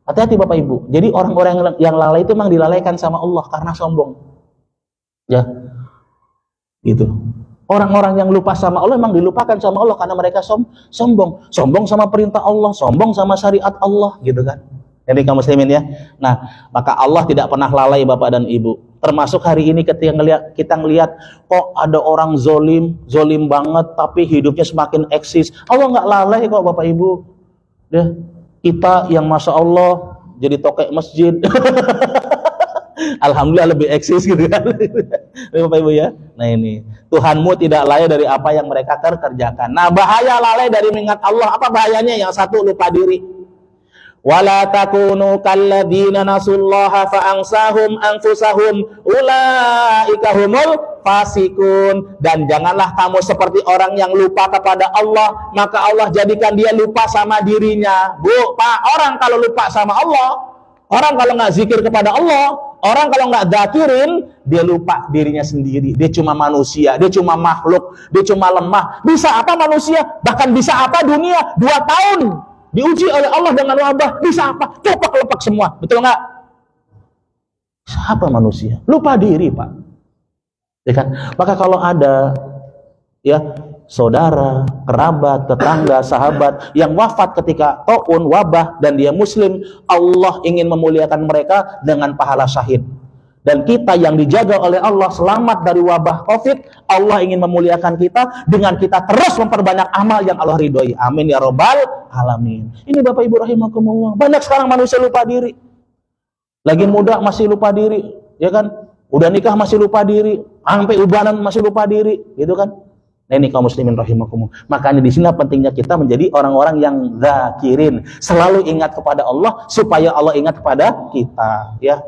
Hati-hati Bapak Ibu. Jadi orang-orang yang lalai itu memang dilalaikan sama Allah karena sombong. Ya. Gitu. Orang-orang yang lupa sama Allah memang dilupakan sama Allah karena mereka sombong. Sombong sama perintah Allah, sombong sama syariat Allah, gitu kan. Jadi kaum muslimin ya. Nah, maka Allah tidak pernah lalai Bapak dan Ibu. Termasuk hari ini ketika kita ngelihat kok ada orang zolim banget tapi hidupnya semakin eksis. Allah nggak lalai kok Bapak Ibu. Ya, kita yang Masya Allah jadi tokek masjid. Alhamdulillah lebih eksis gitu kan. Bapak Ibu ya. Nah ini, Tuhanmu tidak lalai dari apa yang mereka kerjakan. Nah, bahaya lalai dari mengingat Allah. Apa bahayanya? Yang satu, lupa diri. Wala takunu kalladzina nasullaha fa'ansahum anfusahum ulaika humul fasikun. Dan janganlah kamu seperti orang yang lupa kepada Allah, maka Allah jadikan dia lupa sama dirinya. Bu, Pak, orang kalau lupa sama Allah, orang kalau nggak zikir kepada Allah, orang kalau nggak zakirin, dia lupa dirinya sendiri. Dia cuma manusia, dia cuma makhluk, dia cuma lemah. Bisa apa manusia? Bahkan bisa apa dunia? 2 tahun diuji oleh Allah dengan wabah. Bisa apa? Kelopak-kelopak semua. Betul nggak? Siapa manusia? Lupa diri, Pak. Ya kan? Maka kalau ada ya saudara, kerabat, tetangga, sahabat yang wafat ketika taun, wabah, dan dia muslim, Allah ingin memuliakan mereka dengan pahala syahid. Dan kita yang dijaga oleh Allah selamat dari wabah COVID, Allah ingin memuliakan kita dengan kita terus memperbanyak amal yang Allah ridhoi. Amin ya rabbal alamin. Ini Bapak Ibu rahimakumullah. Banyak sekarang manusia lupa diri. Lagi muda masih lupa diri, ya kan? Udah nikah masih lupa diri, sampai ubanan masih lupa diri, gitu kan? Nah ini kaum muslimin rahimakumullah. Makanya di sini pentingnya kita menjadi orang-orang yang zakirin, selalu ingat kepada Allah supaya Allah ingat kepada kita, ya.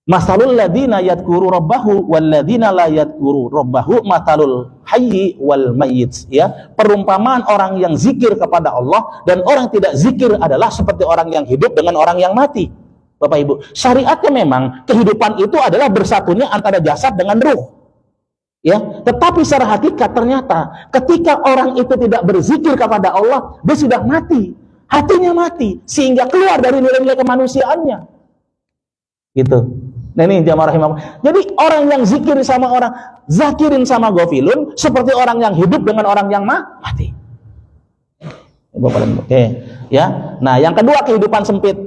Masalul ladzina yadhkuru rabbahu wal ladzina la yadhkuru rabbahu matalul hayyi wal mayyit, ya. Perumpamaan orang yang zikir kepada Allah dan orang tidak zikir adalah seperti orang yang hidup dengan orang yang mati. Bapak Ibu, syariatnya memang kehidupan itu adalah bersatunya antara jasad dengan ruh. Ya, tetapi secara hakikat ternyata ketika orang itu tidak berzikir kepada Allah, dia sudah mati, hatinya mati, sehingga keluar dari nilai-nilai kemanusiaannya. Gitu. Nah ini jamaah rahimahullah. Jadi orang yang zikir sama orang, zakirin sama gofilun, seperti orang yang hidup dengan orang yang mati. Oke, ya. Nah yang kedua, kehidupan sempit.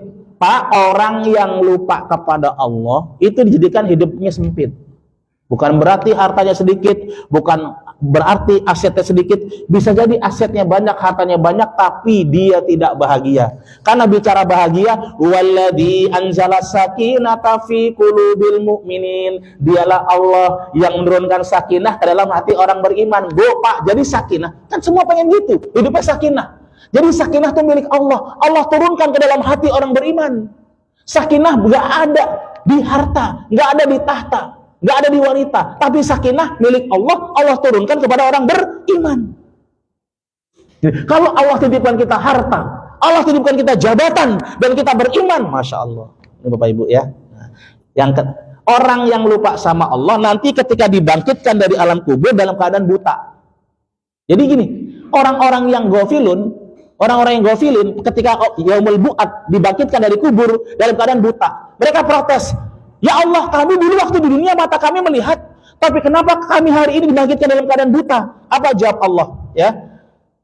Pak, orang yang lupa kepada Allah itu dijadikan hidupnya sempit. Bukan berarti hartanya sedikit, bukan berarti asetnya sedikit. Bisa jadi asetnya banyak, hartanya banyak, tapi dia tidak bahagia. Karena bicara bahagia, walladzi anzala sakinata fi qulubil mu'minin. Dialah Allah yang menurunkan sakinah ke dalam hati orang beriman. Bu, Pak, jadi sakinah. Kan semua pengen gitu, hidupnya sakinah. Jadi sakinah itu milik Allah. Allah turunkan ke dalam hati orang beriman. Sakinah nggak ada di harta, nggak ada di tahta, nggak ada di wanita, tapi sakinah milik Allah. Allah turunkan kepada orang beriman. Jadi, kalau Allah titipkan kita harta, Allah titipkan kita jabatan, dan kita beriman, Masya Allah. Ini Bapak Ibu ya. Orang yang lupa sama Allah nanti ketika dibangkitkan dari alam kubur dalam keadaan buta. Jadi gini, orang-orang yang gofilin ketika yaumul bu'at dibangkitkan dari kubur dalam keadaan buta. Mereka protes, ya Allah, kami dulu waktu di dunia mata kami melihat, tapi kenapa kami hari ini dibangkitkan dalam keadaan buta? Apa jawab Allah? Ya,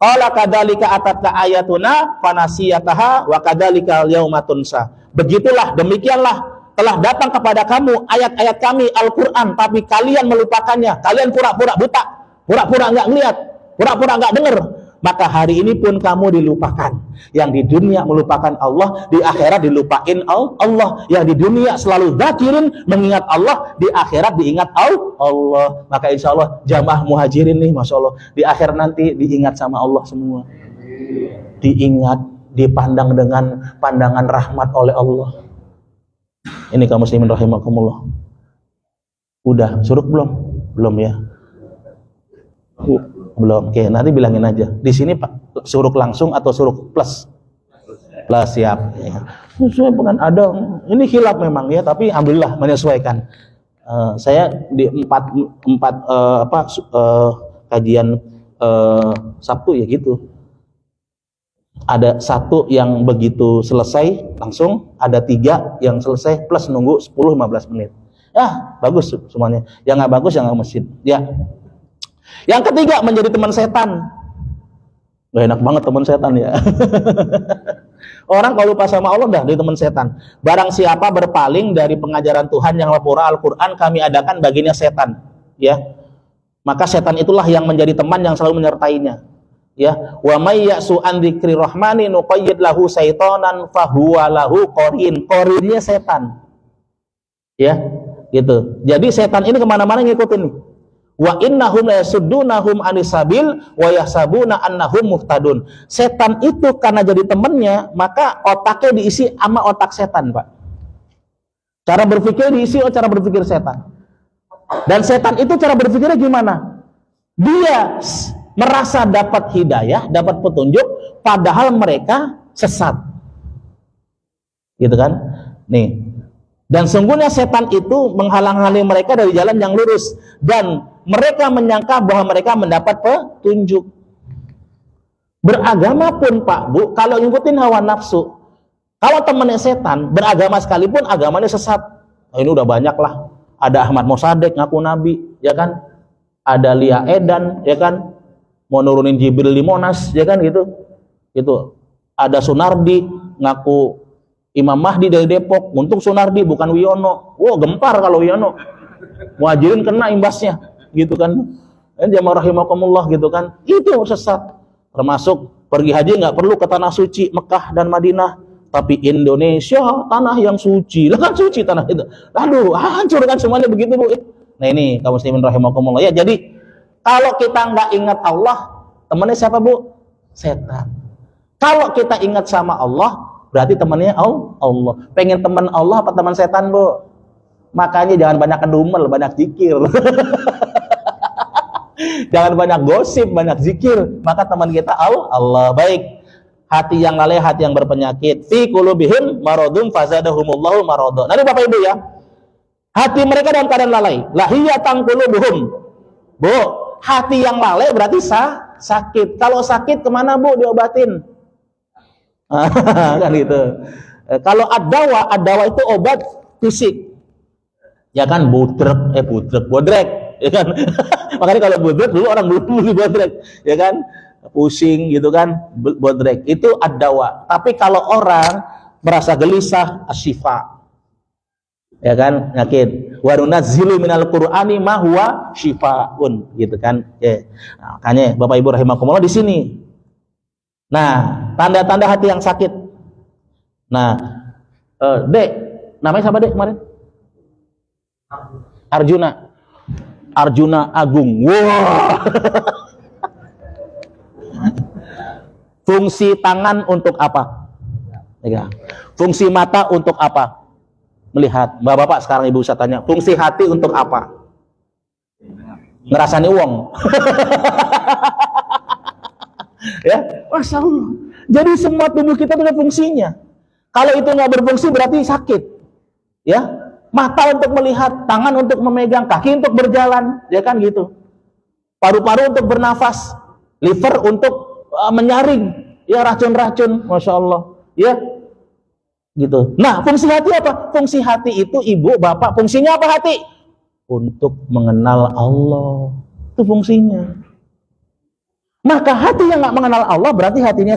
qala kadzalika atatka ayatuna fanasiyataha wa kadzalika al-yauma tunsa. Begitulah, demikianlah telah datang kepada kamu ayat-ayat kami Al-Quran, tapi kalian melupakannya. Kalian pura-pura buta, pura-pura nggak ngeliat, pura-pura nggak dengar. Maka hari ini pun kamu dilupakan. Yang di dunia melupakan Allah, di akhirat dilupain Allah. Yang di dunia selalu zakirin, mengingat Allah, di akhirat diingat Allah. Maka insya Allah jamaah muhajirin nih, Masya Allah, di akhir nanti diingat sama Allah semua. Diingat, dipandang dengan pandangan rahmat oleh Allah. Ini kaum muslimin rahimakumullah. Udah suruk belum? Belum ya? Belum. Oke, nanti bilangin aja. Di sini Pak, suruk langsung atau suruk plus? Plus, siap. Ya. Sesuai dengan ada. Ini khilaf memang ya, tapi alhamdulillah menyesuaikan. Saya di kajian Sabtu ya gitu. Ada satu yang begitu selesai langsung, ada 3 yang selesai plus nunggu 10-15 menit. Ya, bagus semuanya. Yang nggak bagus yang nggak masjid. Ya. Yang ketiga, menjadi teman setan. Gak enak banget teman setan ya. Orang kalau lupa sama Allah udah jadi teman setan. Barang siapa berpaling dari pengajaran Tuhan yang lepura Al-Quran, kami adakan baginya setan. Ya. Maka setan itulah yang menjadi teman yang selalu menyertainya. Ya, wa may ya'su an dzikri rahmani nuqayyid lahu syaitanan fahuwa lahu qarin. Qarinnya setan. Ya, gitu. Jadi setan ini kemana-mana ngikutin nih. Wa innahum la yasuddunahum anis sabil wa yahsabuna annahum muhtadun. Setan itu karena jadi temannya, maka otaknya diisi sama otak setan, Pak. Cara berpikir diisi cara berpikir setan. Dan setan itu cara berpikirnya gimana? Dia merasa dapat hidayah, dapat petunjuk, padahal mereka sesat. Gitu kan? Nih. Dan sungguhnya setan itu menghalang-halangi mereka dari jalan yang lurus. Dan mereka menyangka bahwa mereka mendapat petunjuk. Beragama pun Pak Bu, kalau ngikutin hawa nafsu, kalau temannya setan, beragama sekalipun agamanya sesat. Nah, ini udah banyak lah. Ada Ahmad Mossadegh ngaku nabi, ya kan? Ada Lia Edan, ya kan? Mau nurunin Jibril di Monas, ya kan gitu. Itu ada Sunardi ngaku Imam Mahdi dari Depok. Untung Sunardi bukan Wiono. Wow, gempar kalau Wiono. Muhajirin kena imbasnya, gitu kan. Jamaah rahimakumullah gitu kan. Itu sesat. Termasuk pergi haji nggak perlu ke tanah suci Mekah dan Madinah, tapi Indonesia tanah yang suci. Lah kan suci tanah itu. Aduh, hancur kan semuanya begitu, Bu. Nah, ini kaum muslimin rahimakumullah ya. Jadi kalau kita nggak ingat Allah, temannya siapa, Bu? Setan. Kalau kita ingat sama Allah, berarti temannya Allah. Pengen teman Allah apa teman setan, Bu? Makanya jangan banyak kedumel, banyak zikir. Jangan banyak gosip, banyak zikir. Maka teman kita Allah. Baik. Hati yang lalai, hati yang berpenyakit. Fi qulubihim maradun fazadahumullahu marada. Nanti Bapak Ibu ya. Hati mereka dalam keadaan lalai. Lahiyatan qulubuhum. Bu, hati yang lalai berarti sakit. Kalau sakit kemana, Bu, diobatin? Kan gitu. Kalau ad-dawa itu obat fisik. Ya kan, bodrek, ya kan. Makanya kalau bodrek dulu orang beli bodrek, ya kan. Pusing gitu kan, bodrek. Itu ad-dawa. Tapi kalau orang merasa gelisah, asyifa. Ya kan, nyakit. Wa nunazzilu minal qur'ani ma huwa syifaun, gitu kan. Ya. Nah, makanya Bapak Ibu rahimakumullah di sini. Nah, tanda-tanda hati yang sakit. Nah, Dek, namanya siapa Dek kemarin? Arjuna Agung. Wah. Fungsi tangan untuk apa? Ya. Fungsi mata untuk apa? Melihat. Bapak-bapak sekarang Ibu saya tanya, fungsi hati untuk apa? Ngerasani uang. Ya, Masya Allah. Jadi semua tubuh kita punya fungsinya. Kalau itu nggak berfungsi berarti sakit. Ya, mata untuk melihat, tangan untuk memegang, kaki untuk berjalan, ya kan gitu. Paru-paru untuk bernafas, liver untuk menyaring, ya racun-racun, Masya Allah. Ya, gitu. Nah, fungsi hati apa? Fungsi hati itu ibu, bapak, fungsinya apa hati? Untuk mengenal Allah. Itu fungsinya. Maka hati yang nggak mengenal Allah berarti hatinya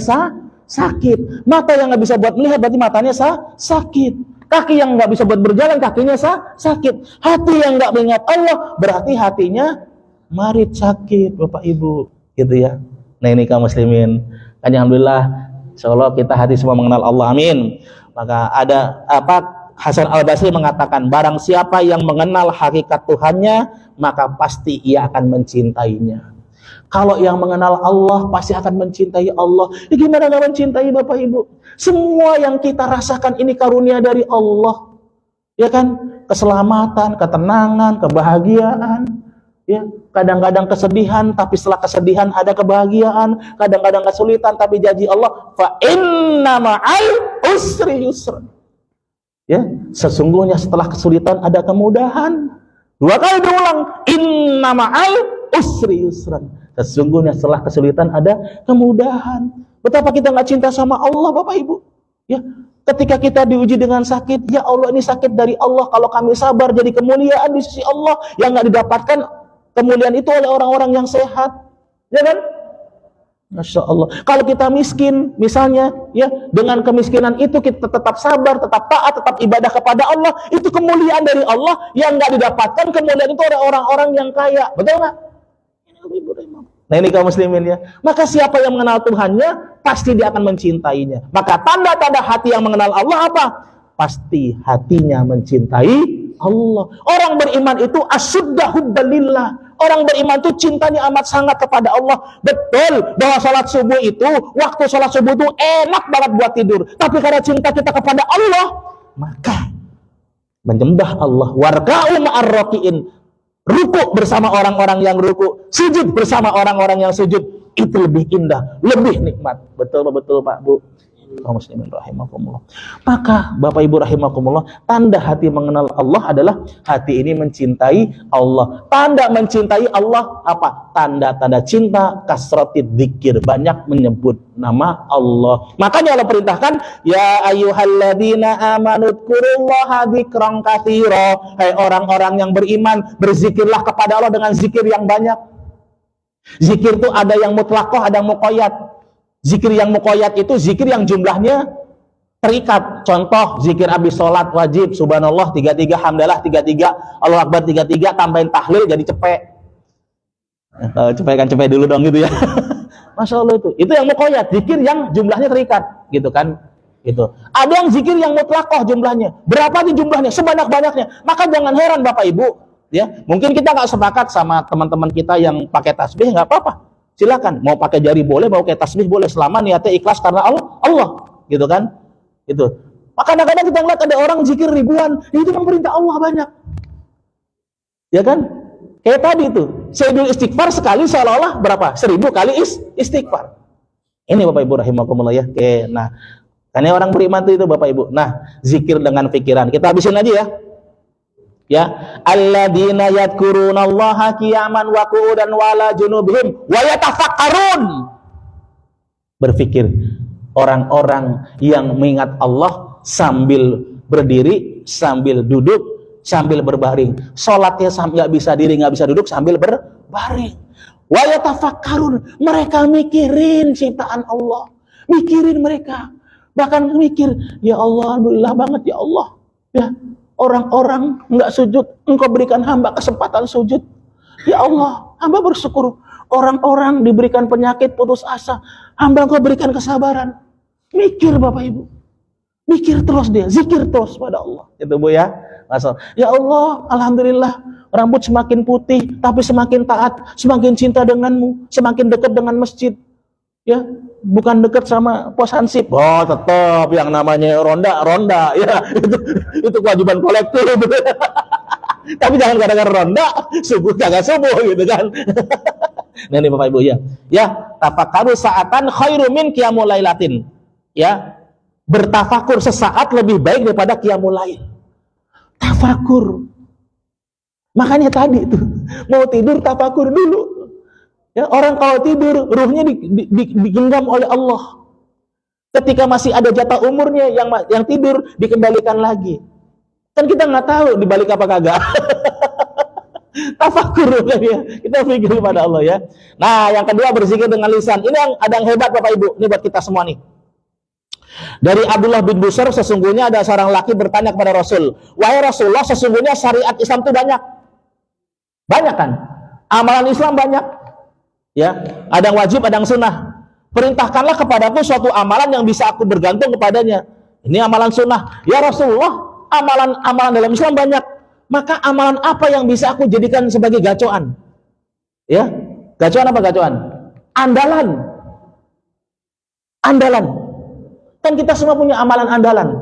sakit. Mata yang nggak bisa buat melihat berarti matanya sakit. Kaki yang nggak bisa buat berjalan kakinya sakit. Hati yang nggak mengingat Allah berarti hatinya marit sakit, Bapak Ibu, gitu ya. Nah ini kaum muslimin, kan alhamdulillah, insyaallah kita hati semua mengenal Allah, amin. Maka ada Hasan Al-Basri mengatakan, barang siapa yang mengenal hakikat Tuhannya, maka pasti ia akan mencintainya. Kalau yang mengenal Allah pasti akan mencintai Allah. Ya gimana gak mencintai Bapak Ibu? Semua yang kita rasakan ini karunia dari Allah. Ya kan? Keselamatan, ketenangan, kebahagiaan. Ya, kadang-kadang kesedihan, tapi setelah kesedihan ada kebahagiaan. Kadang-kadang kesulitan, tapi janji Allah, fa inna ma'al usri yusra. Ya, sesungguhnya setelah kesulitan ada kemudahan. 2 kali diulang, inna ma'al usri yusran. Sesungguhnya setelah kesulitan ada kemudahan. Betapa kita nggak cinta sama Allah, Bapak Ibu. Ya, ketika kita diuji dengan sakit, ya Allah ini sakit dari Allah. Kalau kami sabar jadi kemuliaan di sisi Allah yang nggak didapatkan kemuliaan itu oleh orang-orang yang sehat. Ya kan? Masya Allah. Kalau kita miskin, misalnya, ya dengan kemiskinan itu kita tetap sabar, tetap taat, tetap ibadah kepada Allah. Itu kemuliaan dari Allah yang nggak didapatkan kemuliaan itu oleh orang-orang yang kaya. Betul nggak? Nah ini kaum muslimin ya. Maka siapa yang mengenal Tuhannya, pasti dia akan mencintainya. Maka tanda-tanda hati yang mengenal Allah apa? Pasti hatinya mencintai Allah. Orang beriman itu asyudda hubbalillah. Orang beriman itu cintanya amat sangat kepada Allah. Betul bahwa sholat subuh itu, waktu sholat subuh itu enak banget buat tidur. Tapi karena cinta kita kepada Allah, maka menyembah Allah. Warka'u ma'ar raki'in. Ruku bersama orang-orang yang ruku, sujud bersama orang-orang yang sujud, itu lebih indah, lebih nikmat. Betul-betul Pak Bu. Kaum muslimin rahimakumullah. Maka Bapak Ibu rahimakumullah, tanda hati mengenal Allah adalah hati ini mencintai Allah. Tanda mencintai Allah apa? Tanda-tanda cinta kasratid dzikir, banyak menyebut nama Allah. Makanya Allah perintahkan, ya ayyuhalladzina amanu dzkurullaha dzikran katsira. Hai orang-orang yang beriman, berzikirlah kepada Allah dengan zikir yang banyak. Zikir itu ada yang mutlaqah, ada yang muqayyad. Zikir yang muqayyad itu zikir yang jumlahnya terikat. Contoh, zikir habis sholat wajib, subhanallah 33, hamdalah 33, Allah akbar 33, tambahin tahlil jadi cepek. Cepek dulu dong gitu ya. Masya Allah itu yang muqayyad, zikir yang jumlahnya terikat, gitu kan? Gitu. Ada yang zikir yang mutlaqah jumlahnya. Berapa nih jumlahnya? Sebanyak-banyaknya. Maka jangan heran Bapak Ibu, ya. Mungkin kita nggak sepakat sama teman-teman kita yang pakai tasbih, nggak apa-apa. Silakan, mau pakai jari boleh, mau pakai tasbih boleh, selama niatnya ikhlas karena Allah, gitu kan? Gitu. Maka kadang-kadang kita ngeliat ada orang zikir ribuan, itu kan perintah Allah banyak, ya kan? Kayak tadi itu, Sayyidul Istighfar sekali seolah-olah berapa? 1000 kali istighfar. Ini Bapak Ibu rahimakumullah ya. Oke, nah, karena orang beriman itu Bapak Ibu. Nah, zikir dengan pikiran. Kita habisin aja ya. Ya, alladzina yadhkurunallaha qiyaman wa qu'udan wa ala junubihim wa yatafakkarun. Berpikir, orang-orang yang mengingat Allah sambil berdiri, sambil duduk, sambil berbaring. Salatnya nggak bisa diri, nggak bisa duduk, sambil berbaring. Wa yatafakkarun, mereka mikirin ciptaan Allah. Mikirin mereka. Bahkan mikir, ya Allah, alhamdulillah banget ya Allah. Ya, orang-orang enggak sujud, Engkau berikan hamba kesempatan sujud. Ya Allah, hamba bersyukur. Orang-orang diberikan penyakit, putus asa, hamba Engkau berikan kesabaran. Mikir Bapak Ibu. Mikir terus dia, zikir terus pada Allah. Itu Bu ya. Masya Allah. Ya Allah, alhamdulillah, rambut semakin putih, tapi semakin taat, semakin cinta denganmu, semakin dekat dengan masjid. Ya, bukan dekat sama pos hansip. Oh, tetap yang namanya ronda ya, itu kewajiban kolektif. Tapi jangan gara-gara ronda subuh kagak subuh gitu kan. Nah ini Bapak Ibu ya. Ya, tafakkaru sa'atan khairum min qiyamul lailatin. Ya, bertafakur sesaat lebih baik daripada qiyamul lail. Tafakur. Makanya tadi tuh mau tidur tafakur dulu. Ya, orang kalau tidur ruhnya digenggam oleh Allah. Ketika masih ada jatah umurnya yang tidur dikembalikan lagi. Kan kita nggak tahu dibalik apa kagak. Tafakur ya. Kita pikir pada Allah ya. Nah, yang kedua berzikir dengan lisan. Ini yang ada yang hebat Bapak Ibu. Ini buat kita semua nih. Dari Abdullah bin Busr, sesungguhnya ada seorang laki bertanya kepada Rasul, wahai Rasulullah, sesungguhnya syariat Islam itu banyak. Banyak kan? Amalan Islam banyak. Ya, ada yang wajib, ada yang sunnah. Perintahkanlah kepadaku suatu amalan yang bisa aku bergantung kepadanya. Ini amalan sunnah. Ya Rasulullah, amalan dalam Islam banyak. Maka amalan apa yang bisa aku jadikan sebagai gacoan? Ya, gacoan apa gacoan? Andalan. Andalan. Kan kita semua punya amalan andalan.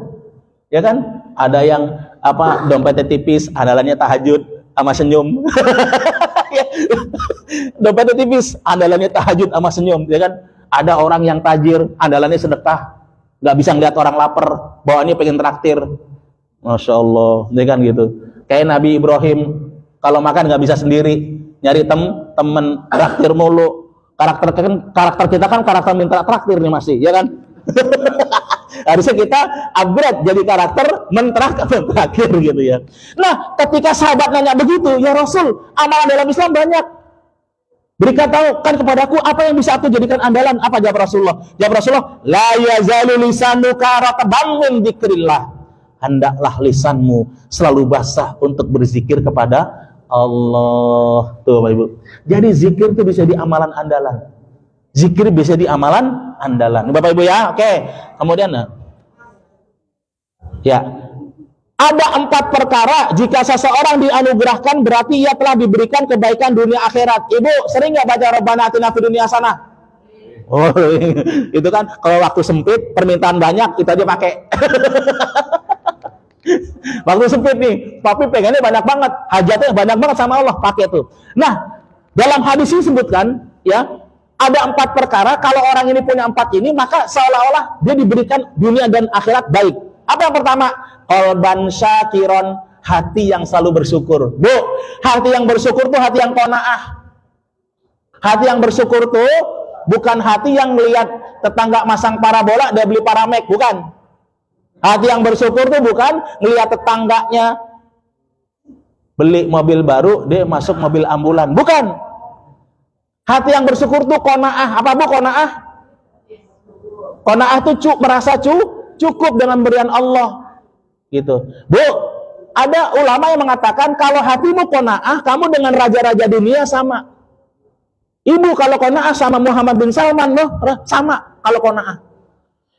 Ya kan? Ada yang dompetnya tipis, andalannya tahajud sama senyum. Dompetnya tipis, andalannya tahajud sama senyum, ya kan? Ada orang yang tajir, andalannya sedekah. Nggak bisa ngeliat orang lapar, bawaannya pengen traktir. Masya Allah, ya kan gitu. Kayak Nabi Ibrahim, kalau makan nggak bisa sendiri, nyari temen traktir mulu. Karakter kita kan karakter minta traktir nih masih, ya kan? Harusnya kita upgrade jadi karakter mentraktir gitu ya. Nah, ketika sahabat nanya begitu, ya Rasul, amalan dalam Islam banyak. Berikan tahu kan kepadaku apa yang bisa aku jadikan andalan. Apa jawab Rasulullah? Jawab Rasulullah, la yazalu lisanuka ratban min dzikrillah. Hendaklah lisanmu selalu basah untuk berzikir kepada Allah. Tuh Bapak Ibu. Jadi zikir itu bisa di amalan andalan. Zikir bisa di amalan andalan. Bapak Ibu ya, oke. Kemudian ya, ada 4 perkara jika seseorang dianugerahkan berarti ia telah diberikan kebaikan dunia akhirat. Ibu sering nggak baca Rabbana atina fid dunya hasanah? Oh, itu kan kalau waktu sempit permintaan banyak itu aja pakai. Waktu sempit nih, tapi pengennya banyak banget, hajatnya banyak banget sama Allah, pakai tuh. Nah, dalam hadis ini sebutkan ya, ada 4 perkara, kalau orang ini punya 4 ini, maka seolah-olah dia diberikan dunia dan akhirat baik. Apa yang pertama? Qalban syakiron, hati yang selalu bersyukur. Bu, hati yang bersyukur tuh hati yang qanaah. Hati yang bersyukur tuh bukan hati yang melihat tetangga masang parabola, dia beli paramek, bukan. Hati yang bersyukur tuh bukan melihat tetangganya beli mobil baru, dia masuk mobil ambulan, bukan. Hati yang bersyukur tuh qanaah. Apa Bu qanaah? Qanaah tuh merasa cukup dengan pemberian Allah. Gitu. Bu, ada ulama yang mengatakan kalau hatimu qanaah, kamu dengan raja-raja dunia sama. Ibu kalau qanaah sama Muhammad bin Salman loh, sama kalau qanaah.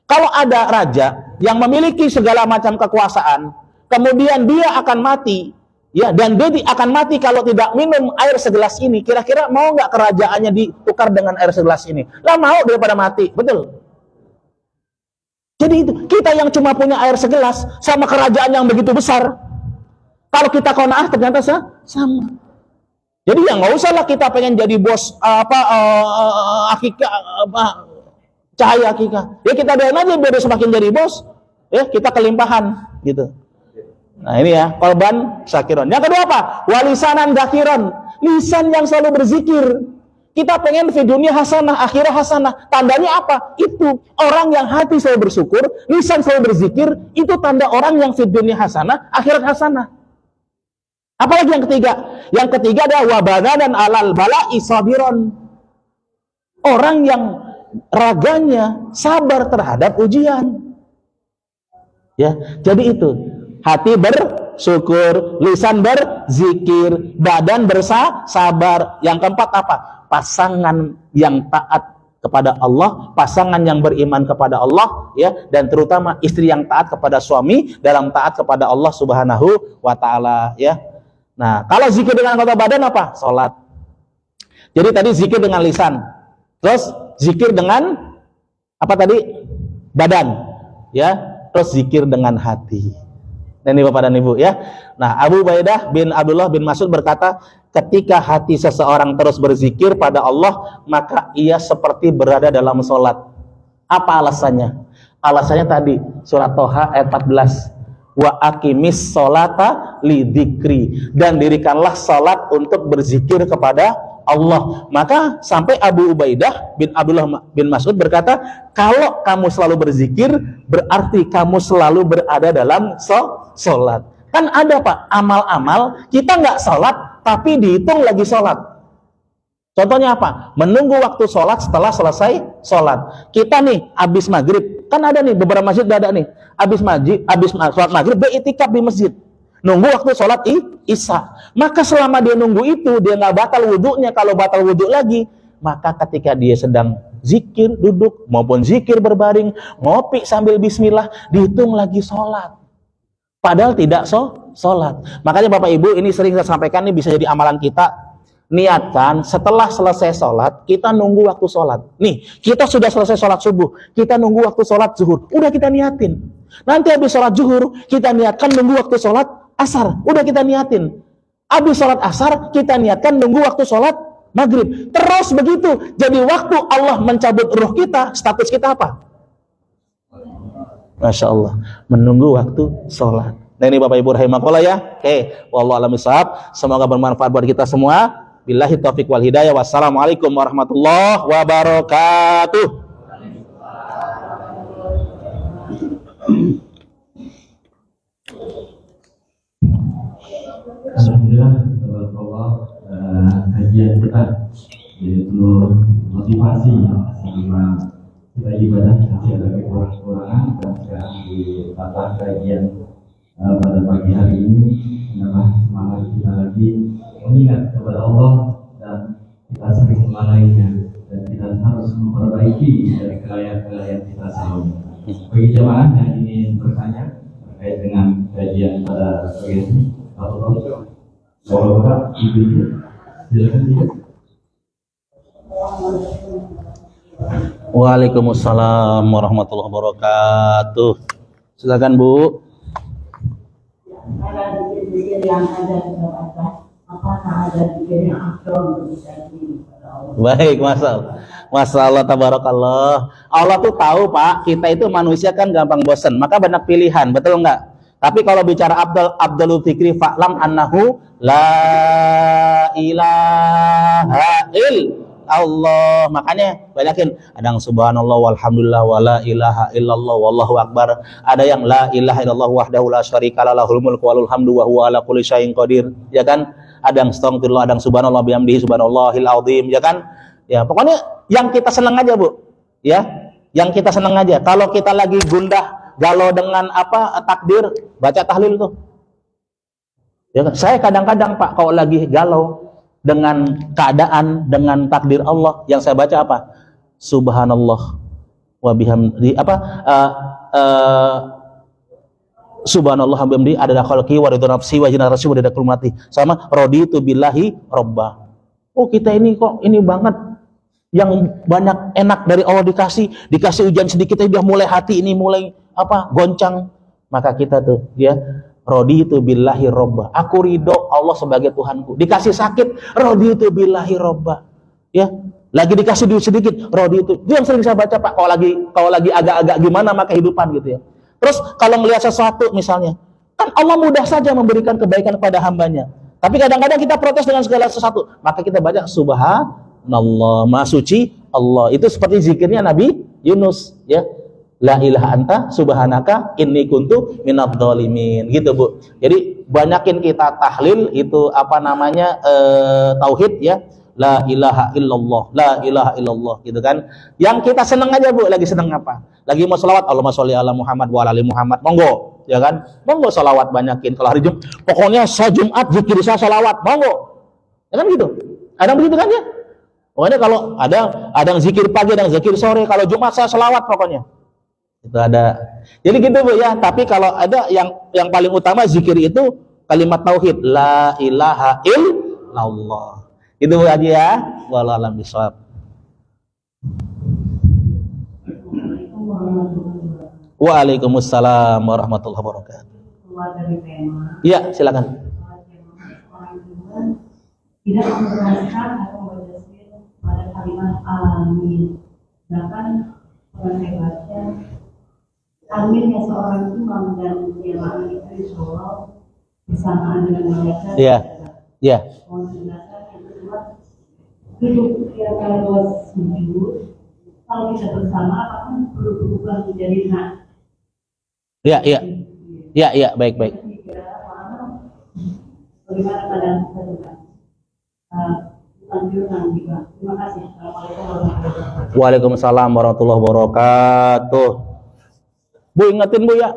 Kalau ada raja yang memiliki segala macam kekuasaan, kemudian dia akan mati, ya, dan dia akan mati kalau tidak minum air segelas ini. Kira-kira mau nggak kerajaannya ditukar dengan air segelas ini? Lah mau daripada mati, betul? Jadi itu kita yang cuma punya air segelas sama kerajaan yang begitu besar. Kalau kita qanaah ternyata sama. Jadi ya nggak usah lah kita pengen jadi bos cahaya akikah. Ya kita doain aja biar semakin jadi bos. Ya kita kelimpahan gitu. Nah ini ya, qalban syakiron. Yang kedua apa? Walisanan dzakiron. Lisan yang selalu berzikir. Kita pengen di dunia hasanah, akhirat hasanah. Tandanya apa? Itu orang yang hati selalu bersyukur, lisan selalu berzikir, itu tanda orang yang di dunia hasanah, akhirat hasanah. Apalagi yang ketiga? Yang ketiga adalah wabana dan alal bala'i sabiron. Orang yang raganya sabar terhadap ujian. Ya, jadi itu. Hati bersyukur, lisan berzikir, badan bersabar. Yang keempat apa? Pasangan yang taat kepada Allah, pasangan yang beriman kepada Allah, ya, dan terutama istri yang taat kepada suami dalam taat kepada Allah Subhanahu wa taala, ya. Nah, kalau zikir dengan anggota badan apa? Salat. Jadi tadi zikir dengan lisan. Terus zikir dengan apa tadi? Badan, ya. Terus zikir dengan hati. Dan ini Bapak dan Ibu ya. Nah, Abu Ubaidah bin Abdullah bin Mas'ud berkata, ketika hati seseorang terus berzikir pada Allah, maka ia seperti berada dalam sholat. Apa alasannya? Alasannya tadi, surat Toha ayat 14. Wa aqimis sholata lidzikri, dan dirikanlah sholat untuk berzikir kepada Allah. Maka sampai Abu Ubaidah bin Abdullah bin Mas'ud berkata, kalau kamu selalu berzikir, berarti kamu selalu berada dalam sholat. Kan ada Pak, amal-amal kita nggak sholat, tapi dihitung lagi sholat. Contohnya apa? Menunggu waktu sholat setelah selesai sholat. Kita nih, habis maghrib, kan ada nih, beberapa masjid ada nih, habis sholat maghrib, beritikaf di masjid. Nunggu waktu sholat isya. Maka selama dia nunggu itu, dia nggak batal wudhunya. Kalau batal wudhu lagi, maka ketika dia sedang zikir duduk, maupun zikir berbaring, ngopi sambil bismillah, dihitung lagi sholat. Padahal tidak sholat. Makanya Bapak Ibu, ini sering saya sampaikan, ini bisa jadi amalan kita. Niatkan setelah selesai sholat, kita nunggu waktu sholat. Nih, kita sudah selesai sholat subuh, kita nunggu waktu sholat zuhur. Udah kita niatin. Nanti habis sholat zuhur, kita niatkan nunggu waktu sholat asar, udah kita niatin. Habis sholat asar, kita niatkan nunggu waktu sholat maghrib. Terus begitu. Jadi waktu Allah mencabut ruh kita, status kita apa? Masya Allah, menunggu waktu sholat. Nah ini Bapak Ibu rahimakumullah ya. Oke, wallahu a'lam bishawab. Semoga bermanfaat buat kita semua. Billahi taufiq wal hidayah. Wassalamualaikum warahmatullahi wabarakatuh. Alhamdulillah, tabarakallah, kajian kita yaitu motivasi selama kita ibadah masih ada kekurangan, dan sekarang di tata kajian pada pagi hari ini menambah semangat kita lagi mengingat kepada Allah, dan kita sering melalainya, dan kita harus memperbaiki dari kelalaian-kelalaian kita selalu. Bagi jemaah yang ingin bertanya terkait dengan kajian pada pagi ini, Bapak, Ibu, silakan. Waalaikumsalam warahmatullahi wabarakatuh. Silakan Bu. Ada zikir yang ada di bawah, apakah ada zikir yang afdal untuk disampaikan kepada Allah? Baik, masalah tabarakallah. Allah tuh tahu Pak, kita itu manusia kan gampang bosan, maka banyak pilihan, betul enggak? Tapi kalau bicara Abdul Fikri fa'lam annahu la ilaha illallah. Makanya banyakin ada yang subhanallah walhamdulillah wala ilaha illallah wallahu akbar. Ada yang la ilaha illallah wahdahu la syarikalah lahul mulku walul hamdu wa huwa ala kulli syai'in qadir. Ya kan? Ada yang astagfirullah, ada yang subhanallah bihamdihi subhanallahil azim, ya kan? Ya, pokoknya yang kita senang aja, Bu. Ya, yang kita senang aja. Kalau kita lagi gundah, galau dengan takdir, baca tahlil tuh. Ya kan? Saya kadang-kadang Pak kalau lagi galau dengan keadaan, dengan takdir Allah, yang saya baca apa? Subhanallah wa bihamdi subhanallah bihamdi adada khalqi wa ridha nafsi wa jinarasi wa ridha kulmati, sama raditu billahi robba. Oh kita ini kok ini banget yang banyak enak dari Allah, dikasih ujian sedikit aja udah mulai hati ini mulai goncang. Maka kita tuh ya raditu billahi robba, aku ridho Allah sebagai Tuhanku. Dikasih sakit raditu billahi robba, ya lagi dikasih duit sedikit raditu. Itu yang sering saya baca Pak kalau lagi agak-agak gimana maka kehidupan gitu ya. Terus kalau melihat sesuatu misalnya, kan Allah mudah saja memberikan kebaikan kepada hambanya. Tapi kadang-kadang kita protes dengan segala sesuatu. Maka kita baca subhanallah, maha suci Allah. Itu seperti zikirnya Nabi Yunus, ya. La ilaha anta subhanaka inni kuntu minadz dzalimin. Gitu, Bu. Jadi banyakin kita tahlil itu tauhid ya. La ilaha illallah, la ilaha illallah gitu kan. Yang kita seneng aja Bu, lagi seneng apa? Lagi mau selawat, Allahumma sholli ala Muhammad wa ala ali Muhammad. Monggo, ya kan? Monggo selawat banyakin. Kalau hari Jumat, pokoknya saya Jumat zikir saya selawat, monggo. Ya kan gitu. Ada begitu kan ya? Pokoknya kalau ada yang zikir pagi, ada yang zikir sore, kalau Jumat saya selawat pokoknya. Itu ada. Jadi gitu Bu ya, tapi kalau ada yang paling utama zikir itu kalimat tauhid, la ilaha illallah. Itu aja ya. Wallahu a'lam bishawab. Waalaikumsalam warahmatullahi wabarakatuh. Keluar dari tema. Iya, silakan. tidak menjelaskan atau menjelaskan pada kalimat amin. Sedangkan pernah saya baca aminnya seorang imam dan jamaah itu insya bersamaan dengan malaikat. Iya. Iya. Mohon penjelasan yang kedua, duduk kira-kira 2 sujud. Kalau kita bersama, apakah perlu berubah menjadi nak? Iya, iya. Iya, iya, baik. Bagaimana keadaan kita juga? Lanjutkan juga. Terima kasih. Assalamualaikum warahmatullahi wabarakatuh. Waalaikumsalam warahmatullahi wabarakatuh. Bu, ingetin Bu ya.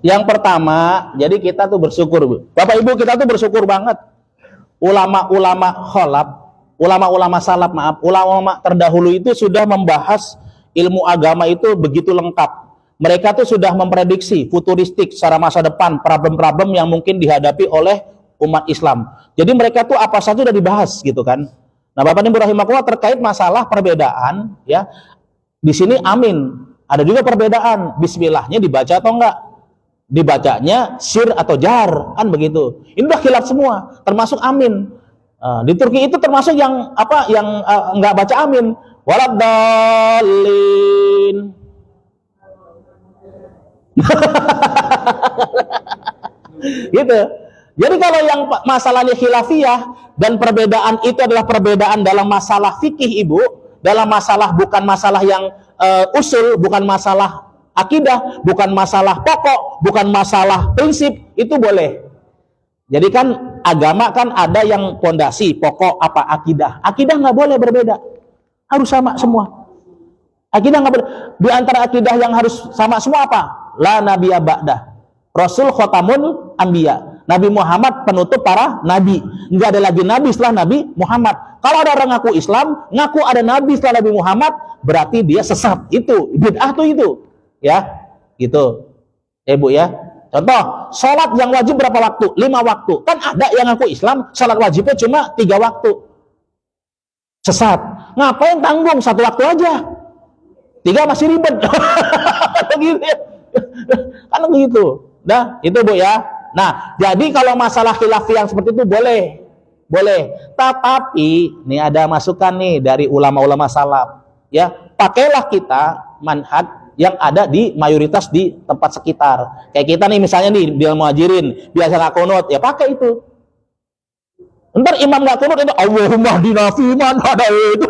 Yang pertama, jadi kita tuh bersyukur Bu. Bapak Ibu, kita tuh bersyukur banget. Ulama-ulama khalaf, ulama-ulama salaf, ulama terdahulu itu sudah membahas ilmu agama itu begitu lengkap. Mereka tuh sudah memprediksi futuristik secara masa depan, problem-problem yang mungkin dihadapi oleh umat Islam. Jadi mereka tuh apa saja sudah dibahas gitu kan. Nah, Bapak Ibu rahimakumullah, terkait masalah perbedaan ya. Di sini amin. Ada juga perbedaan. Bismillahnya dibaca atau enggak? Dibacanya sir atau jar, kan begitu. Ini udah khilaf semua, termasuk amin. Di Turki itu termasuk yang apa? Yang enggak baca amin. Waladdallin. Gitu. Jadi kalau yang masalahnya khilafiyah dan perbedaan itu adalah perbedaan dalam masalah fikih Ibu, dalam masalah bukan masalah yang usul, bukan masalah akidah, bukan masalah pokok, bukan masalah prinsip, itu boleh. Jadi kan agama kan ada yang pondasi, pokok apa akidah. Akidah nggak boleh berbeda, harus sama semua. Akidah nggak boleh. Di antara akidah yang harus sama semua apa? La nabiyya ba'dah. Rasul khotamul anbiya. Nabi Muhammad penutup para nabi. Nggak ada lagi nabi setelah Nabi Muhammad. Kalau ada orang ngaku Islam, ngaku ada nabi setelah Nabi Muhammad, berarti dia sesat. Itu bid'ah tuh itu. Ya, gitu. Bu ya. Contoh, sholat yang wajib berapa waktu? 5 waktu. Kan ada yang ngaku Islam, sholat wajibnya cuma 3 waktu. Sesat. Ngapain tanggung 1 waktu aja? 3 masih ribet. Kan begitu. Nah, itu Bu ya. Nah, jadi kalau masalah khilafiyah yang seperti itu boleh. Boleh. Tetapi, ini ada masukan nih dari ulama-ulama salaf. Ya, pakailah kita manhaj yang ada di mayoritas di tempat sekitar. Kayak kita nih misalnya nih di Muhajirin, biasa nggak kunut, ya pakai itu. Ntar imam nggak kunut itu Allahumma hdina fiman ada itu.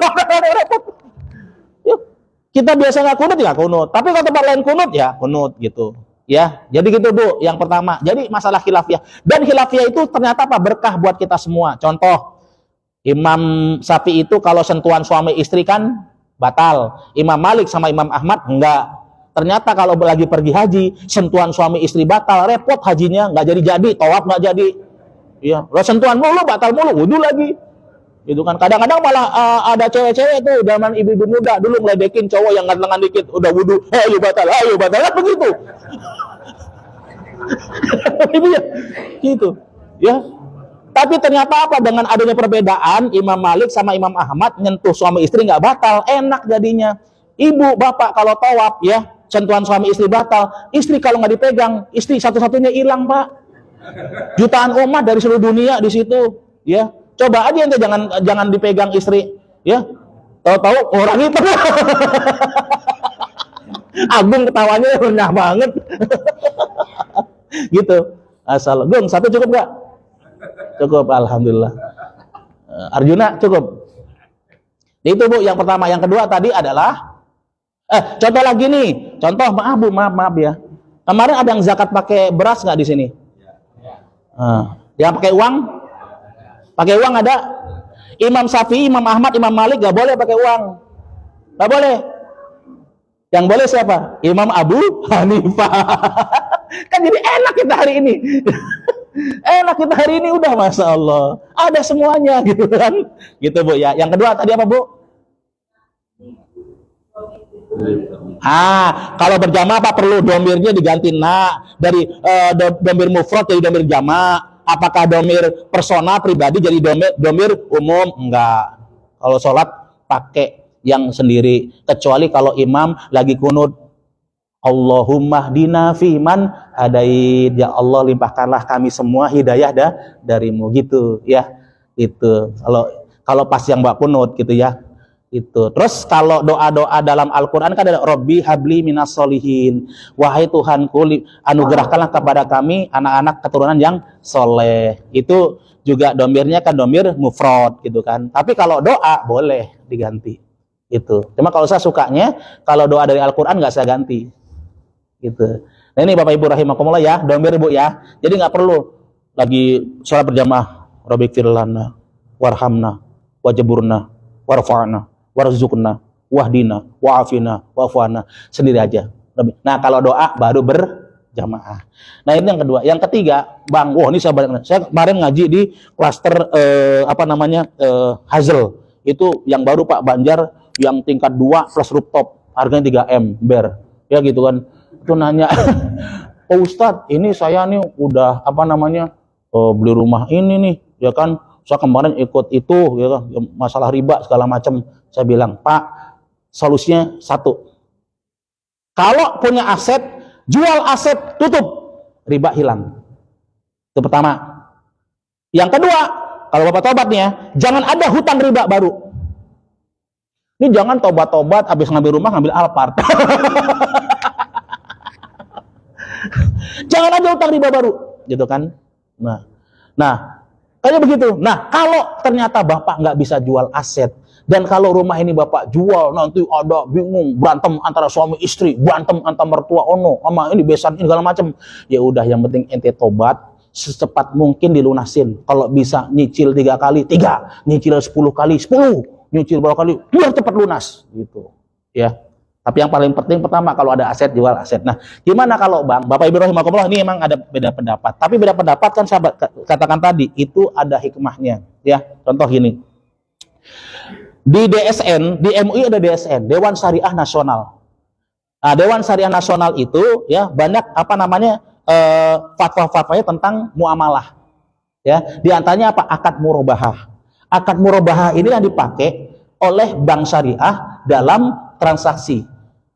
Kita biasa nggak kunut ya kunut. Tapi kalau tempat lain kunut ya kunut gitu. Ya, jadi gitu Bu, yang pertama. Jadi masalah khilafiyah. Dan khilafiyah itu ternyata apa? Berkah buat kita semua. Contoh, Imam Syafi'i itu kalau sentuhan suami istri kan batal. Imam Malik sama Imam Ahmad enggak. Ternyata kalau lagi pergi haji, sentuhan suami istri batal, repot hajinya, nggak jadi, tawaf nggak jadi. Iya, lo sentuhan mulu, batal mulu, wudu lagi. Gitu kan. Kadang-kadang malah ada cewek-cewek tuh, zaman ibu-ibu muda dulu ngeledekin cowok yang ngantengan dikit, udah wudu, ayo batal, kan begitu. Gitu. Ya. Tapi ternyata apa? Dengan adanya perbedaan, Imam Malik sama Imam Ahmad nyentuh suami istri nggak batal, enak jadinya. Ibu, bapak kalau tawaf ya, sentuhan suami istri batal. Istri kalau nggak dipegang, istri satu-satunya hilang Pak. Jutaan umat dari seluruh dunia di situ, ya. Coba aja ente jangan dipegang istri, ya. Tahu-tahu orang itu. Agung ketawanya rendah banget. Gitu. Asal. Gung, 1 cukup nggak? Cukup, alhamdulillah. Arjuna cukup. Itu Bu, yang pertama. Yang kedua tadi adalah contoh lagi nih. Contoh, maaf Bu, maaf ya. Kemarin ada yang zakat pakai beras nggak di sini? Yang pakai uang? Pakai uang ada? Imam Syafi'i, Imam Ahmad, Imam Malik nggak boleh pakai uang. Nggak boleh. Yang boleh siapa? Imam Abu Hanifah. Kan jadi enak kita hari ini. Enak kita hari ini udah, Masya Allah. Ada semuanya gitu kan. Gitu Bu ya. Yang kedua tadi apa Bu? Kalau berjamaah apa perlu domirnya diganti dari domir mufrad jadi domir jama'. Apakah domir personal pribadi jadi domir umum? Enggak. Kalau sholat pakai yang sendiri, kecuali kalau imam lagi kunut. Allahumma hdina fiman hadait, ya Allah limpahkanlah kami semua hidayah darimu, gitu ya. Itu kalau pas yang Mbak kunut gitu ya. Itu. Terus kalau doa-doa dalam Al-Qur'an kan ada Robbi habli minas solihin, wahai Tuhanku anugerahkanlah kepada kami anak-anak keturunan yang soleh. Itu juga domirnya kan domir mufrad gitu kan. Tapi kalau doa boleh diganti. Itu. Cuma kalau saya sukanya kalau doa dari Al-Qur'an nggak saya ganti. Gitu. Nah ini Bapak Ibu rahimakumullah ya, domir Bu ya. Jadi nggak perlu lagi sholat berjamaah Rabbi firlana warhamna wajaburna warfa'na warzuqna wahdina wa'afina wa'afwana, sendiri aja. Nah kalau doa baru berjamaah. Nah ini yang kedua. Yang ketiga, Bang, wah ini saya kemarin ngaji di klaster Hazel. Itu yang baru Pak Banjar, yang tingkat 2 plus rooftop, harganya 3M ber. Ya gitu kan. Itu nanya, "Pak Ustadz, ini saya nih udah beli rumah ini nih, ya kan? Saya kemarin ikut itu, ya kan? Masalah riba segala macam." Saya bilang, "Pak, solusinya satu. Kalau punya aset, jual aset, tutup, riba hilang." Itu pertama. Yang kedua, kalau Bapak tobat nih ya, jangan ada hutang riba baru. Ini jangan tobat-tobat habis ngambil rumah ngambil Alphard. Jangan ada hutang riba baru, gitu kan? Nah, kayak begitu. Nah, kalau ternyata Bapak nggak bisa jual aset, dan kalau rumah ini Bapak jual, nanti ada bingung, berantem antara suami istri, berantem antara mertua sama ini besan ini segala macam. Ya udah, yang penting ente tobat, secepat mungkin dilunasin. Kalau bisa nyicil 3 kali, 3, nyicil 10 kali, 10, nyicil berapa kali, biar cepat lunas, gitu. Ya. Tapi yang paling penting pertama, kalau ada aset, jual aset. Nah, gimana kalau Bang, Bapak Ibu rahimakumullah, ini emang ada beda pendapat. Tapi beda pendapat kan saya katakan tadi, itu ada hikmahnya. Ya, contoh gini. Di DSN, di MUI ada DSN, Dewan Syariah Nasional. Nah, Dewan Syariah Nasional itu ya banyak fatwa-fatwanya tentang muamalah. Ya, di antaranya apa? Akad murabahah. Akad murabahah ini yang dipakai oleh bank syariah dalam transaksi.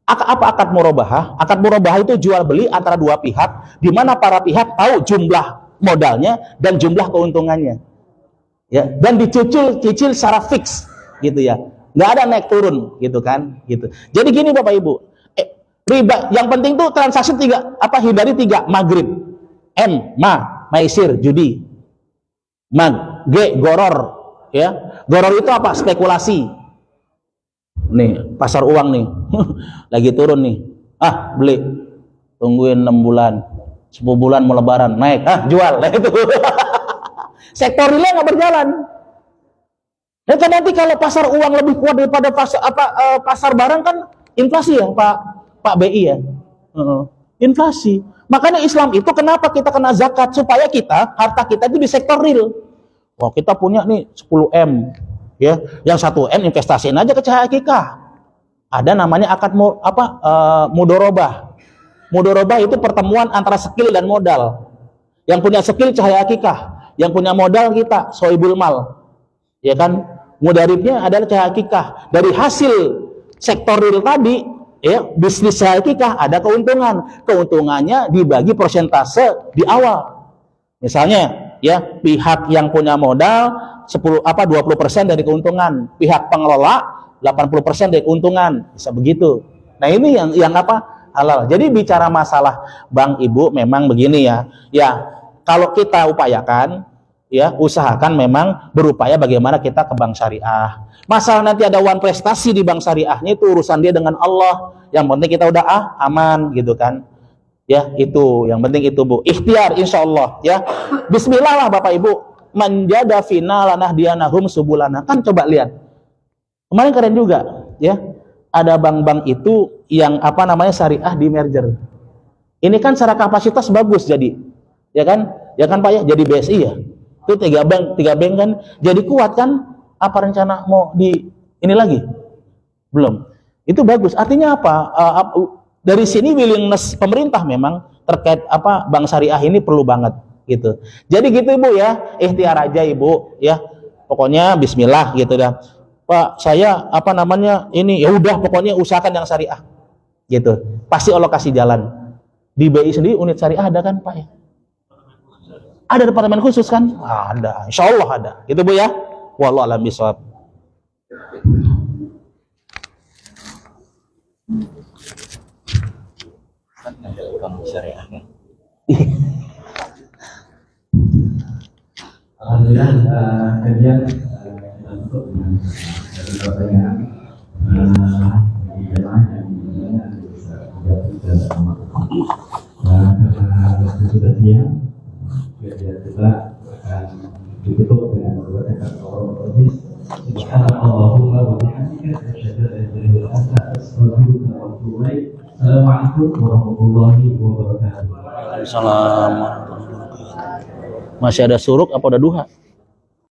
Apa akad murabahah? Akad murabahah itu jual beli antara dua pihak, di mana para pihak tahu jumlah modalnya dan jumlah keuntungannya. Ya, dan dicicil secara fix, gitu ya. Nggak ada naik turun, gitu kan? Gitu. Jadi gini Bapak Ibu, riba yang penting tuh transaksi hindari 3, maghrib, maisir, judi, goror, ya. Goror itu apa? Spekulasi. Nih, pasar uang nih. Lagi turun nih. Beli. Tungguin 6 bulan. 10 bulan mau lebaran, naik. Jual. Nah itu. Sektor realnya nggak berjalan. Dan nanti kalau pasar uang lebih kuat daripada pasar barang kan inflasi ya, Pak BI ya. Inflasi. Makanya Islam itu kenapa kita kena zakat, supaya harta kita itu di sektor real. Wah, kita punya nih 10M. Ya, yang 1M investasiin aja ke Cahaya Hakikah. Ada namanya akad mudorobah. Mudorobah itu pertemuan antara skill dan modal. Yang punya skill Cahaya Hakikah, yang punya modal kita, Sohibul Mal. Ya kan? Mudaribnya adalah Cahaya Hakikah. Dari hasil sektor real tadi, ya, bisnis Cahaya Hakikah ada keuntungan. Keuntungannya dibagi persentase di awal. Misalnya, ya, pihak yang punya modal 20% dari keuntungan, pihak pengelola 80% dari keuntungan, bisa begitu. Nah ini yang halal. Jadi bicara masalah Bang Ibu memang begini ya. Ya, kalau kita upayakan, ya usahakan memang berupaya bagaimana kita ke bank syariah. Masalah nanti ada wan prestasi di bank syariahnya itu urusan dia dengan Allah. Yang penting kita udah aman gitu kan. Ya itu, yang penting itu Bu. Ikhtiar insya Allah ya. Bismillah lah Bapak Ibu. Menjada final nahdiyanahum subulana. Kan coba lihat. Kemarin keren juga, ya. Ada bank-bank itu yang syariah di merger. Ini kan secara kapasitas bagus jadi. Ya kan? Ya kan Pak ya, jadi BSI ya. Itu 3 bank kan jadi kuat kan? Apa rencana mau ini lagi? Belum. Itu bagus. Artinya apa? Dari sini willingness pemerintah memang terkait bank syariah ini perlu banget. Gitu. Jadi gitu Ibu ya, ikhtiar aja Ibu ya. Pokoknya bismillah gitu dah. Pak, saya ini ya udah pokoknya usahakan yang syariah. Gitu. Pasti Allah kasih jalan. Di BI sendiri unit syariah ada kan Pak ya? Ada departemen khusus kan? Ada. Insya Allah ada. Gitu Bu ya. Wallahu a'lam bishawab. Alhamdulillah kajian kita tutup dengan pertanyaan di jamaah yang bisa menjawab ke amat. Karena waktu sudah siang, kajian kita akan ditutup dengan beberapa kata hadis. Subhanallahumma wa bihamdika asyhadu an la ilaha illa anta astaghfiruka wa atubu ilaik. Assalamualaikum warahmatullahi wabarakatuh. Waalaikumsalam. Masih ada suruk apa udah duha?